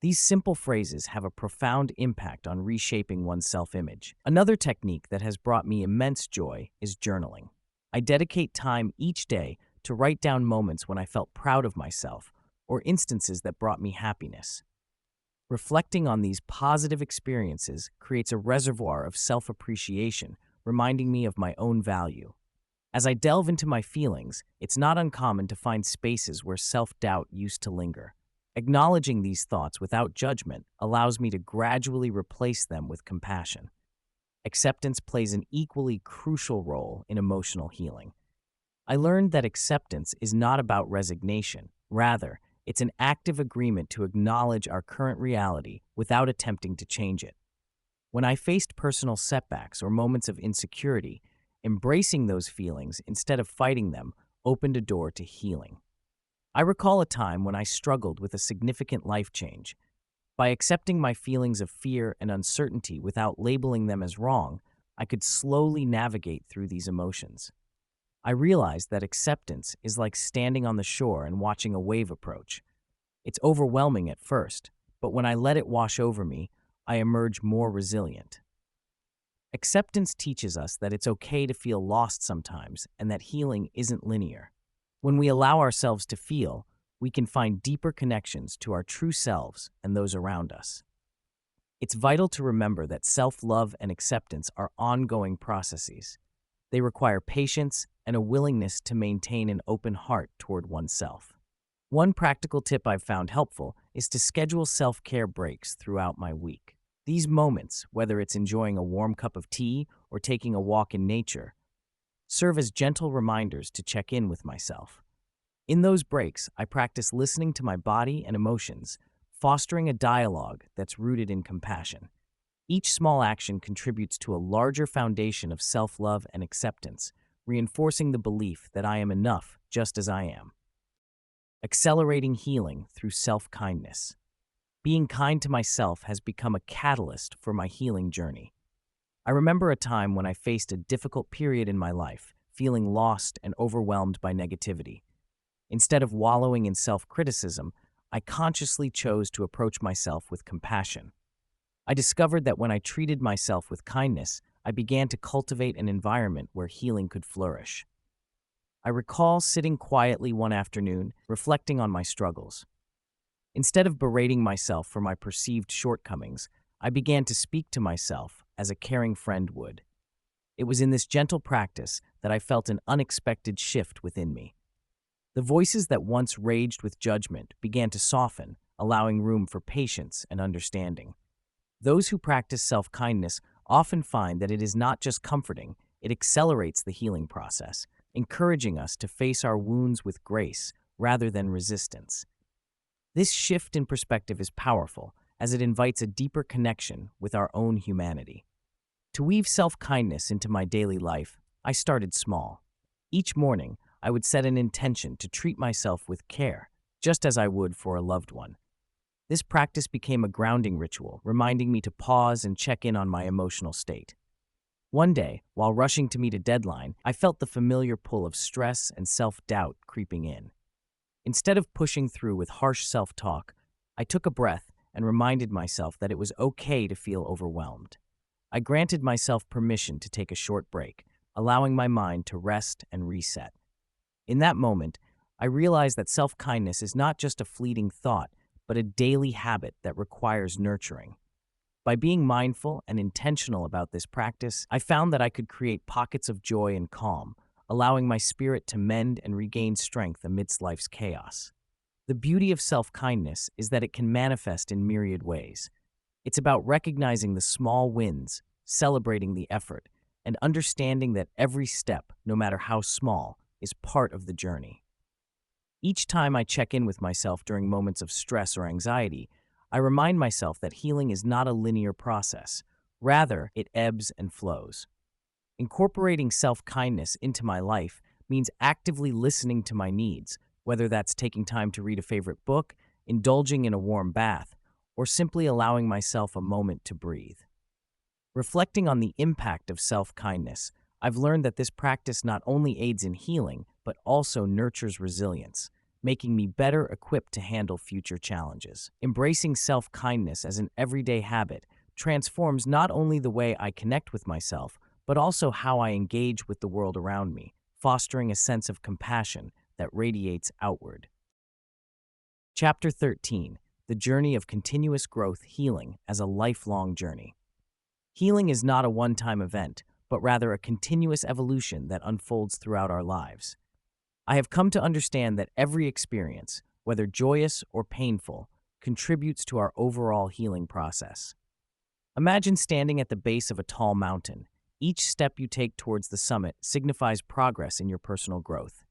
These simple phrases have a profound impact on reshaping one's self-image. Another technique that has brought me immense joy is journaling. I dedicate time each day to write down moments when I felt proud of myself or instances that brought me happiness. Reflecting on these positive experiences creates a reservoir of self-appreciation, reminding me of my own value. As I delve into my feelings, it's not uncommon to find spaces where self-doubt used to linger. Acknowledging these thoughts without judgment allows me to gradually replace them with compassion. Acceptance plays an equally crucial role in emotional healing. I learned that acceptance is not about resignation. Rather, it's an active agreement to acknowledge our current reality without attempting to change it. When I faced personal setbacks or moments of insecurity, Embracing those feelings instead of fighting them opened a door to healing. I recall a time when I struggled with a significant life change. By accepting my feelings of fear and uncertainty without labeling them as wrong, I could slowly navigate through these emotions. I realized that acceptance is like standing on the shore and watching a wave approach. It's overwhelming at first, but when I let it wash over me, I emerge more resilient. Acceptance teaches us that it's okay to feel lost sometimes and that healing isn't linear. When we allow ourselves to feel, we can find deeper connections to our true selves and those around us. It's vital to remember that self-love and acceptance are ongoing processes. They require patience and a willingness to maintain an open heart toward oneself. One practical tip I've found helpful is to schedule self-care breaks throughout my week. These moments, whether it's enjoying a warm cup of tea or taking a walk in nature, serve as gentle reminders to check in with myself. In those breaks, I practice listening to my body and emotions, fostering a dialogue that's rooted in compassion. Each small action contributes to a larger foundation of self-love and acceptance, reinforcing the belief that I am enough just as I am. Accelerating healing through self-kindness. Being kind to myself has become a catalyst for my healing journey. I remember a time when I faced a difficult period in my life, feeling lost and overwhelmed by negativity. Instead of wallowing in self-criticism, I consciously chose to approach myself with compassion. I discovered that when I treated myself with kindness, I began to cultivate an environment where healing could flourish. I recall sitting quietly one afternoon, reflecting on my struggles. Instead of berating myself for my perceived shortcomings, I began to speak to myself as a caring friend would. It was in this gentle practice that I felt an unexpected shift within me. The voices that once raged with judgment began to soften, allowing room for patience and understanding. Those who practice self-kindness often find that it is not just comforting, it accelerates the healing process, encouraging us to face our wounds with grace rather than resistance. This shift in perspective is powerful, as it invites a deeper connection with our own humanity. To weave self-kindness into my daily life, I started small. Each morning, I would set an intention to treat myself with care, just as I would for a loved one. This practice became a grounding ritual, reminding me to pause and check in on my emotional state. One day, while rushing to meet a deadline, I felt the familiar pull of stress and self-doubt creeping in. Instead of pushing through with harsh self-talk, I took a breath and reminded myself that it was okay to feel overwhelmed. I granted myself permission to take a short break, allowing my mind to rest and reset. In that moment, I realized that self-kindness is not just a fleeting thought, but a daily habit that requires nurturing. By being mindful and intentional about this practice, I found that I could create pockets of joy and calm, allowing my spirit to mend and regain strength amidst life's chaos. The beauty of self-kindness is that it can manifest in myriad ways. It's about recognizing the small wins, celebrating the effort, and understanding that every step, no matter how small, is part of the journey. Each time I check in with myself during moments of stress or anxiety, I remind myself that healing is not a linear process. Rather, it ebbs and flows. Incorporating self-kindness into my life means actively listening to my needs, whether that's taking time to read a favorite book, indulging in a warm bath, or simply allowing myself a moment to breathe. Reflecting on the impact of self-kindness, I've learned that this practice not only aids in healing, but also nurtures resilience, making me better equipped to handle future challenges. Embracing self-kindness as an everyday habit transforms not only the way I connect with myself, but also how I engage with the world around me, fostering a sense of compassion that radiates outward. Chapter 13: The Journey of Continuous Growth Healing as a Lifelong Journey. Healing is not a one-time event, but rather a continuous evolution that unfolds throughout our lives. I have come to understand that every experience, whether joyous or painful, contributes to our overall healing process. Imagine standing at the base of a tall mountain. Each step you take towards the summit signifies progress in your personal growth.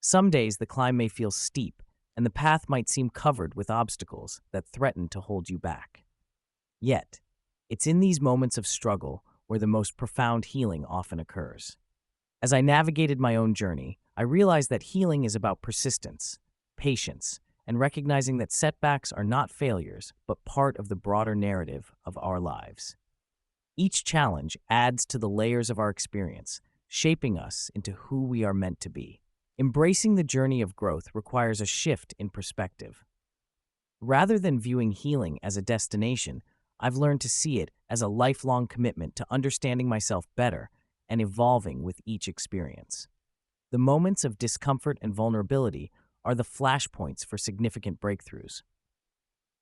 Some days the climb may feel steep, and the path might seem covered with obstacles that threaten to hold you back. Yet, it's in these moments of struggle where the most profound healing often occurs. As I navigated my own journey, I realized that healing is about persistence, patience, and recognizing that setbacks are not failures, but part of the broader narrative of our lives. Each challenge adds to the layers of our experience, shaping us into who we are meant to be. Embracing the journey of growth requires a shift in perspective. Rather than viewing healing as a destination, I've learned to see it as a lifelong commitment to understanding myself better and evolving with each experience. The moments of discomfort and vulnerability are the flashpoints for significant breakthroughs.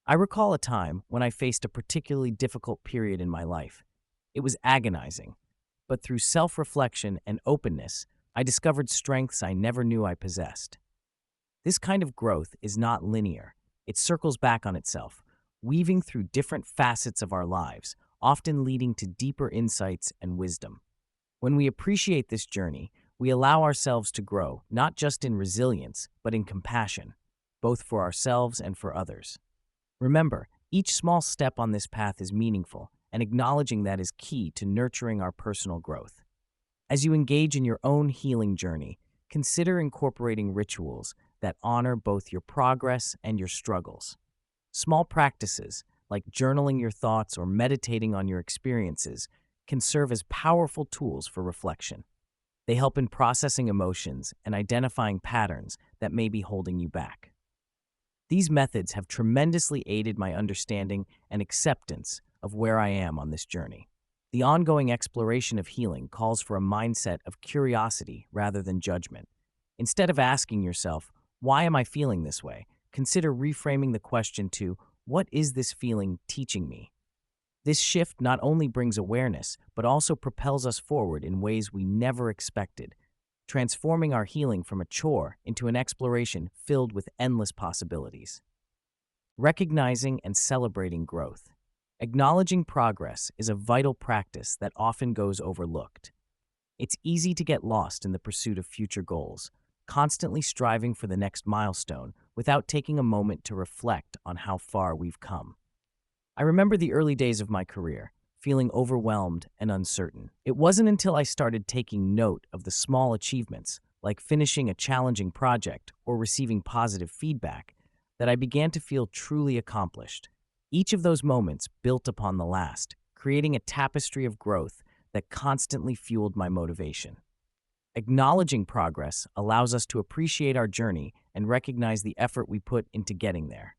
I recall a time when I faced a particularly difficult period in my life. It was agonizing, but through self-reflection and openness, I discovered strengths I never knew I possessed. This kind of growth is not linear. It circles back on itself, weaving through different facets of our lives, often leading to deeper insights and wisdom. When we appreciate this journey, we allow ourselves to grow, not just in resilience, but in compassion, both for ourselves and for others. Remember, each small step on this path is meaningful, and acknowledging that is key to nurturing our personal growth. As you engage in your own healing journey, consider incorporating rituals that honor both your progress and your struggles. Small practices, like journaling your thoughts or meditating on your experiences, can serve as powerful tools for reflection. They help in processing emotions and identifying patterns that may be holding you back. These methods have tremendously aided my understanding and acceptance of where I am on this journey. The ongoing exploration of healing calls for a mindset of curiosity rather than judgment. Instead of asking yourself, "Why am I feeling this way?" consider reframing the question to, "What is this feeling teaching me?" This shift not only brings awareness, but also propels us forward in ways we never expected, transforming our healing from a chore into an exploration filled with endless possibilities. Recognizing and celebrating growth. Acknowledging progress is a vital practice that often goes overlooked. It's easy to get lost in the pursuit of future goals, constantly striving for the next milestone without taking a moment to reflect on how far we've come. I remember the early days of my career, feeling overwhelmed and uncertain. It wasn't until I started taking note of the small achievements, like finishing a challenging project or receiving positive feedback, that I began to feel truly accomplished. Each of those moments built upon the last, creating a tapestry of growth that constantly fueled my motivation. Acknowledging progress allows us to appreciate our journey and recognize the effort we put into getting there.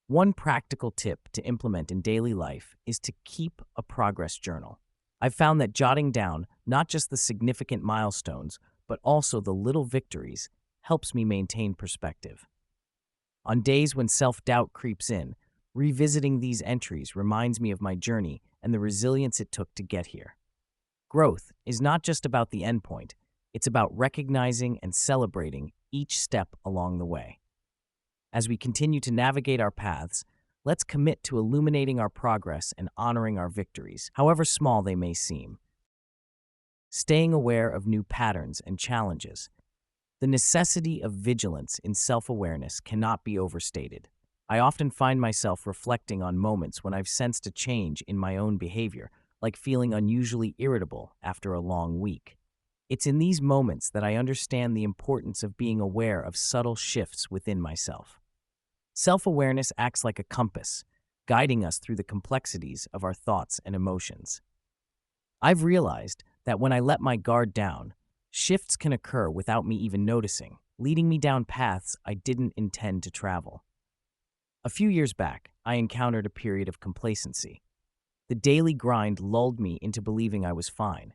One practical tip to implement in daily life is to keep a progress journal. I've found that jotting down not just the significant milestones, but also the little victories helps me maintain perspective. On days when self-doubt creeps in, revisiting these entries reminds me of my journey and the resilience it took to get here. Growth is not just about the endpoint, it's about recognizing and celebrating each step along the way. As we continue to navigate our paths, let's commit to illuminating our progress and honoring our victories, however small they may seem. Staying aware of new patterns and challenges. The necessity of vigilance in self-awareness cannot be overstated. I often find myself reflecting on moments when I've sensed a change in my own behavior, like feeling unusually irritable after a long week. It's in these moments that I understand the importance of being aware of subtle shifts within myself. Self-awareness acts like a compass, guiding us through the complexities of our thoughts and emotions. I've realized that when I let my guard down, shifts can occur without me even noticing, leading me down paths I didn't intend to travel. A few years back, I encountered a period of complacency. The daily grind lulled me into believing I was fine.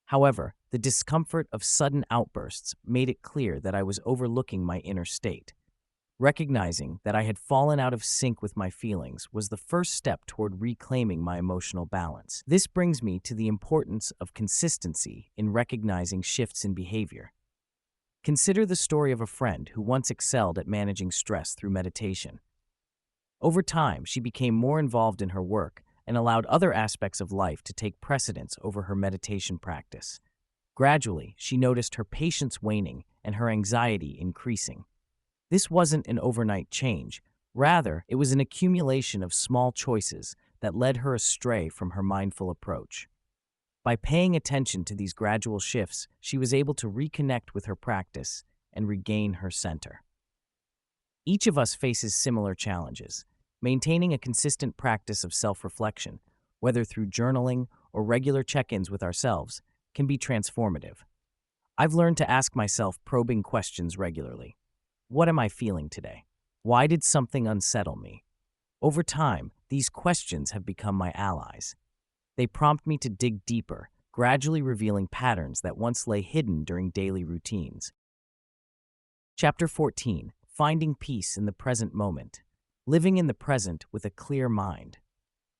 However, the discomfort of sudden outbursts made it clear that I was overlooking my inner state. Recognizing that I had fallen out of sync with my feelings was the first step toward reclaiming my emotional balance. This brings me to the importance of consistency in recognizing shifts in behavior. Consider the story of a friend who once excelled at managing stress through meditation. Over time, she became more involved in her work and allowed other aspects of life to take precedence over her meditation practice. Gradually, she noticed her patience waning and her anxiety increasing. This wasn't an overnight change. Rather, it was an accumulation of small choices that led her astray from her mindful approach. By paying attention to these gradual shifts, she was able to reconnect with her practice and regain her center. Each of us faces similar challenges. Maintaining a consistent practice of self-reflection, whether through journaling or regular check-ins with ourselves, can be transformative. I've learned to ask myself probing questions regularly. What am I feeling today? Why did something unsettle me? Over time, these questions have become my allies. They prompt me to dig deeper, gradually revealing patterns that once lay hidden during daily routines. Chapter 14. Finding Peace in the Present Moment. Living in the present with a clear mind.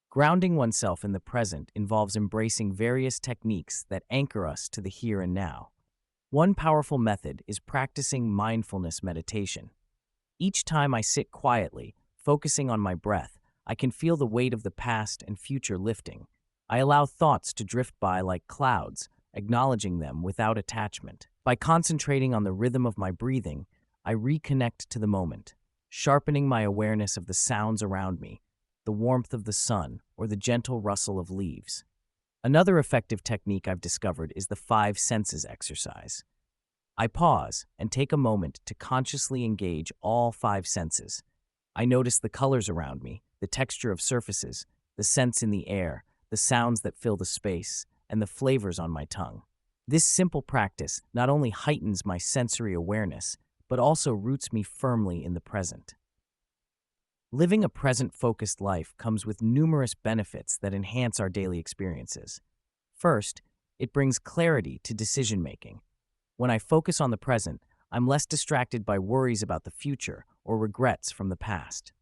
Grounding oneself in the present involves embracing various techniques that anchor us to the here and now. One powerful method is practicing mindfulness meditation. Each time I sit quietly, focusing on my breath, I can feel the weight of the past and future lifting. I allow thoughts to drift by like clouds, acknowledging them without attachment. By concentrating on the rhythm of my breathing, I reconnect to the moment, sharpening my awareness of the sounds around me, the warmth of the sun, or the gentle rustle of leaves. Another effective technique I've discovered is the 5 senses exercise. I pause and take a moment to consciously engage all 5 senses. I notice the colors around me, the texture of surfaces, the scents in the air, the sounds that fill the space, and the flavors on my tongue. This simple practice not only heightens my sensory awareness, but also roots me firmly in the present. Living a present-focused life comes with numerous benefits that enhance our daily experiences. First, it brings clarity to decision-making. When I focus on the present, I'm less distracted by worries about the future or regrets from the past.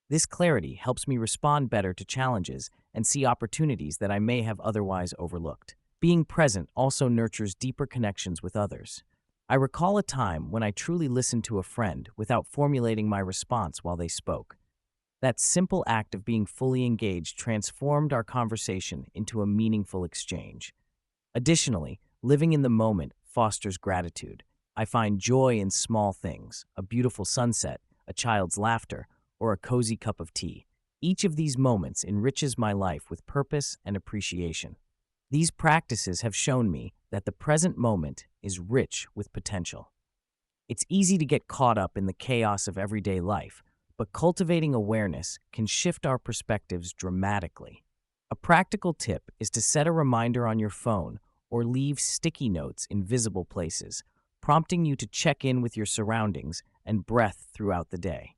This clarity helps me respond better to challenges and see opportunities that I may have otherwise overlooked. Being present also nurtures deeper connections with others. I recall a time when I truly listened to a friend without formulating my response while they spoke. That simple act of being fully engaged transformed our conversation into a meaningful exchange. Additionally, living in the moment fosters gratitude. I find joy in small things, a beautiful sunset, a child's laughter, or a cozy cup of tea. Each of these moments enriches my life with purpose and appreciation. These practices have shown me that the present moment is rich with potential. It's easy to get caught up in the chaos of everyday life, but cultivating awareness can shift our perspectives dramatically. A practical tip is to set a reminder on your phone or leave sticky notes in visible places, prompting you to check in with your surroundings and breath throughout the day.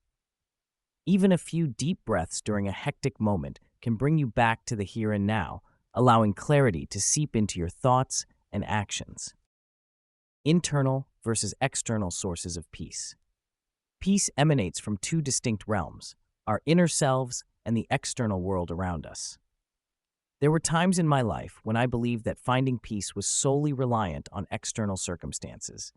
Even a few deep breaths during a hectic moment can bring you back to the here and now, allowing clarity to seep into your thoughts and actions. Internal versus external sources of peace. Peace emanates from 2 distinct realms, our inner selves and the external world around us. There were times in my life when I believed that finding peace was solely reliant on external circumstances.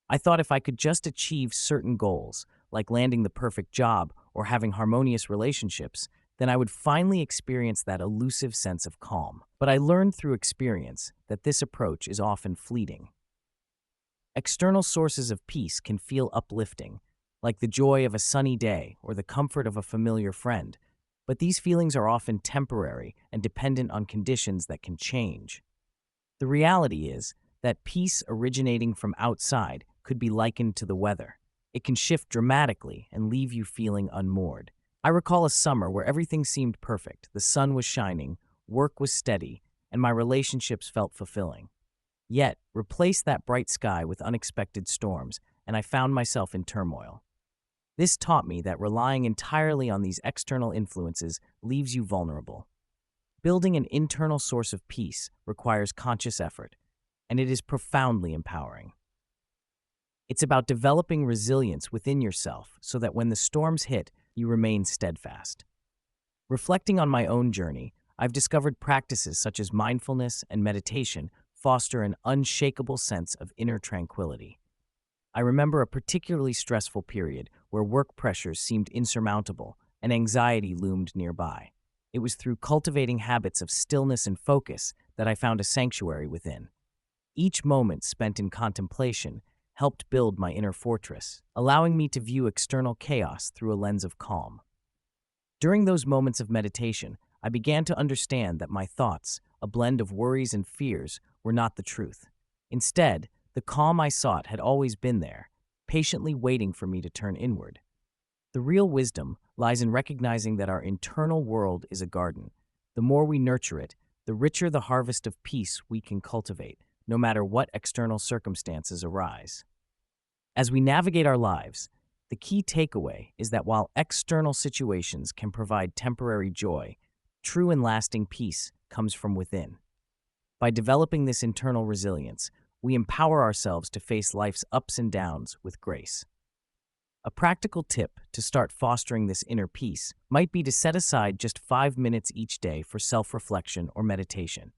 I thought if I could just achieve certain goals, like landing the perfect job or having harmonious relationships, then I would finally experience that elusive sense of calm. But I learned through experience that this approach is often fleeting. External sources of peace can feel uplifting, like the joy of a sunny day or the comfort of a familiar friend, but these feelings are often temporary and dependent on conditions that can change. The reality is that peace originating from outside could be likened to the weather. It can shift dramatically and leave you feeling unmoored. I recall a summer where everything seemed perfect. The sun was shining, work was steady, and my relationships felt fulfilling. Yet, replace that bright sky with unexpected storms, and I found myself in turmoil. This taught me that relying entirely on these external influences leaves you vulnerable. Building an internal source of peace requires conscious effort, and it is profoundly empowering. It's about developing resilience within yourself so that when the storms hit, you remain steadfast. Reflecting on my own journey, I've discovered practices such as mindfulness and meditation foster an unshakable sense of inner tranquility. I remember a particularly stressful period where work pressures seemed insurmountable and anxiety loomed nearby. It was through cultivating habits of stillness and focus that I found a sanctuary within. Each moment spent in contemplation helped build my inner fortress, allowing me to view external chaos through a lens of calm. During those moments of meditation, I began to understand that my thoughts, a blend of worries and fears, were not the truth. Instead, the calm I sought had always been there, patiently waiting for me to turn inward. The real wisdom lies in recognizing that our internal world is a garden. The more we nurture it, the richer the harvest of peace we can cultivate, no matter what external circumstances arise. As we navigate our lives, the key takeaway is that while external situations can provide temporary joy, true and lasting peace comes from within. By developing this internal resilience, we empower ourselves to face life's ups and downs with grace. A practical tip to start fostering this inner peace might be to set aside just 5 minutes each day for self-reflection or meditation.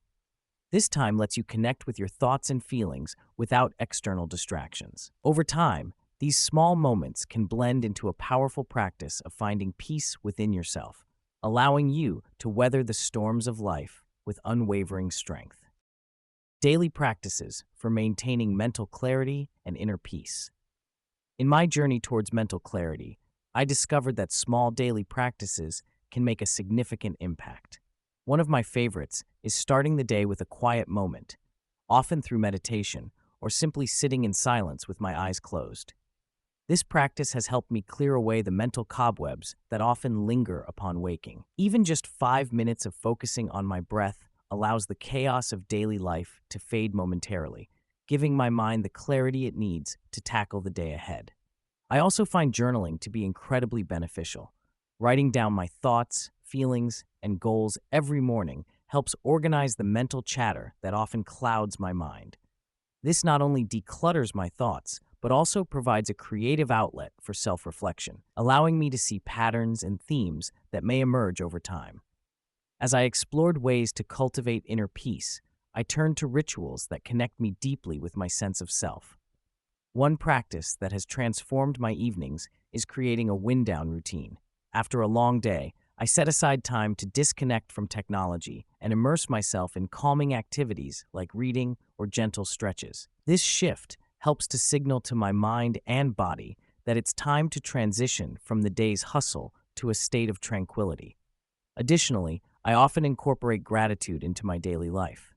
This time lets you connect with your thoughts and feelings without external distractions. Over time, these small moments can blend into a powerful practice of finding peace within yourself, allowing you to weather the storms of life with unwavering strength. Daily practices for maintaining mental clarity and inner peace. In my journey towards mental clarity, I discovered that small daily practices can make a significant impact. One of my favorites is starting the day with a quiet moment, often through meditation or simply sitting in silence with my eyes closed. This practice has helped me clear away the mental cobwebs that often linger upon waking. Even just 5 minutes of focusing on my breath allows the chaos of daily life to fade momentarily, giving my mind the clarity it needs to tackle the day ahead. I also find journaling to be incredibly beneficial. Writing down my thoughts, feelings, and goals every morning helps organize the mental chatter that often clouds my mind. This not only declutters my thoughts, but also provides a creative outlet for self-reflection, allowing me to see patterns and themes that may emerge over time. As I explored ways to cultivate inner peace, I turned to rituals that connect me deeply with my sense of self. One practice that has transformed my evenings is creating a wind-down routine. After a long day, I set aside time to disconnect from technology and immerse myself in calming activities like reading or gentle stretches. This shift helps to signal to my mind and body that it's time to transition from the day's hustle to a state of tranquility. Additionally, I often incorporate gratitude into my daily life.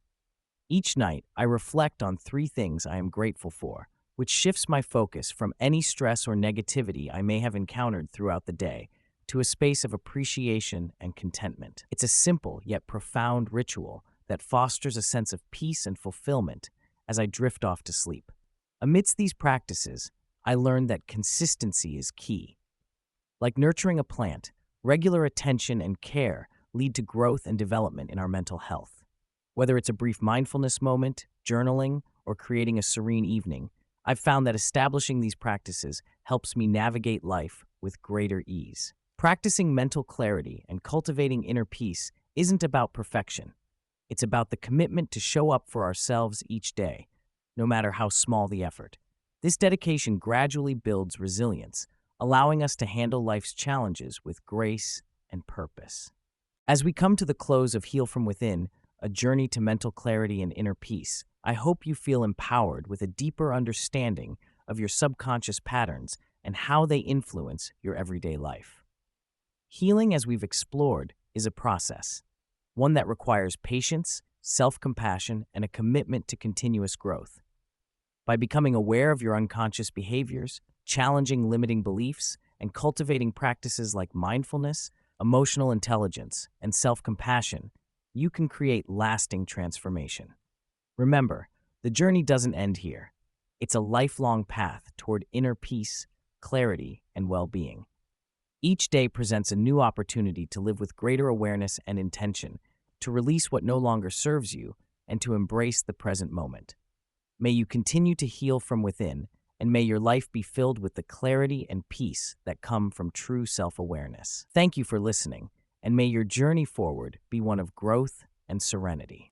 Each night, I reflect on 3 things I am grateful for, which shifts my focus from any stress or negativity I may have encountered throughout the day to a space of appreciation and contentment. It's a simple yet profound ritual that fosters a sense of peace and fulfillment as I drift off to sleep. Amidst these practices, I learned that consistency is key. Like nurturing a plant, regular attention and care lead to growth and development in our mental health. Whether it's a brief mindfulness moment, journaling, or creating a serene evening, I've found that establishing these practices helps me navigate life with greater ease. Practicing mental clarity and cultivating inner peace isn't about perfection. It's about the commitment to show up for ourselves each day, no matter how small the effort. This dedication gradually builds resilience, allowing us to handle life's challenges with grace and purpose. As we come to the close of Heal From Within, a journey to mental clarity and inner peace, I hope you feel empowered with a deeper understanding of your subconscious patterns and how they influence your everyday life. Healing, as we've explored, is a process, one that requires patience, self-compassion, and a commitment to continuous growth. By becoming aware of your unconscious behaviors, challenging limiting beliefs, and cultivating practices like mindfulness, emotional intelligence, and self-compassion, you can create lasting transformation. Remember, the journey doesn't end here. It's a lifelong path toward inner peace, clarity, and well-being. Each day presents a new opportunity to live with greater awareness and intention, to release what no longer serves you, and to embrace the present moment. May you continue to heal from within, and may your life be filled with the clarity and peace that come from true self-awareness. Thank you for listening, and may your journey forward be one of growth and serenity.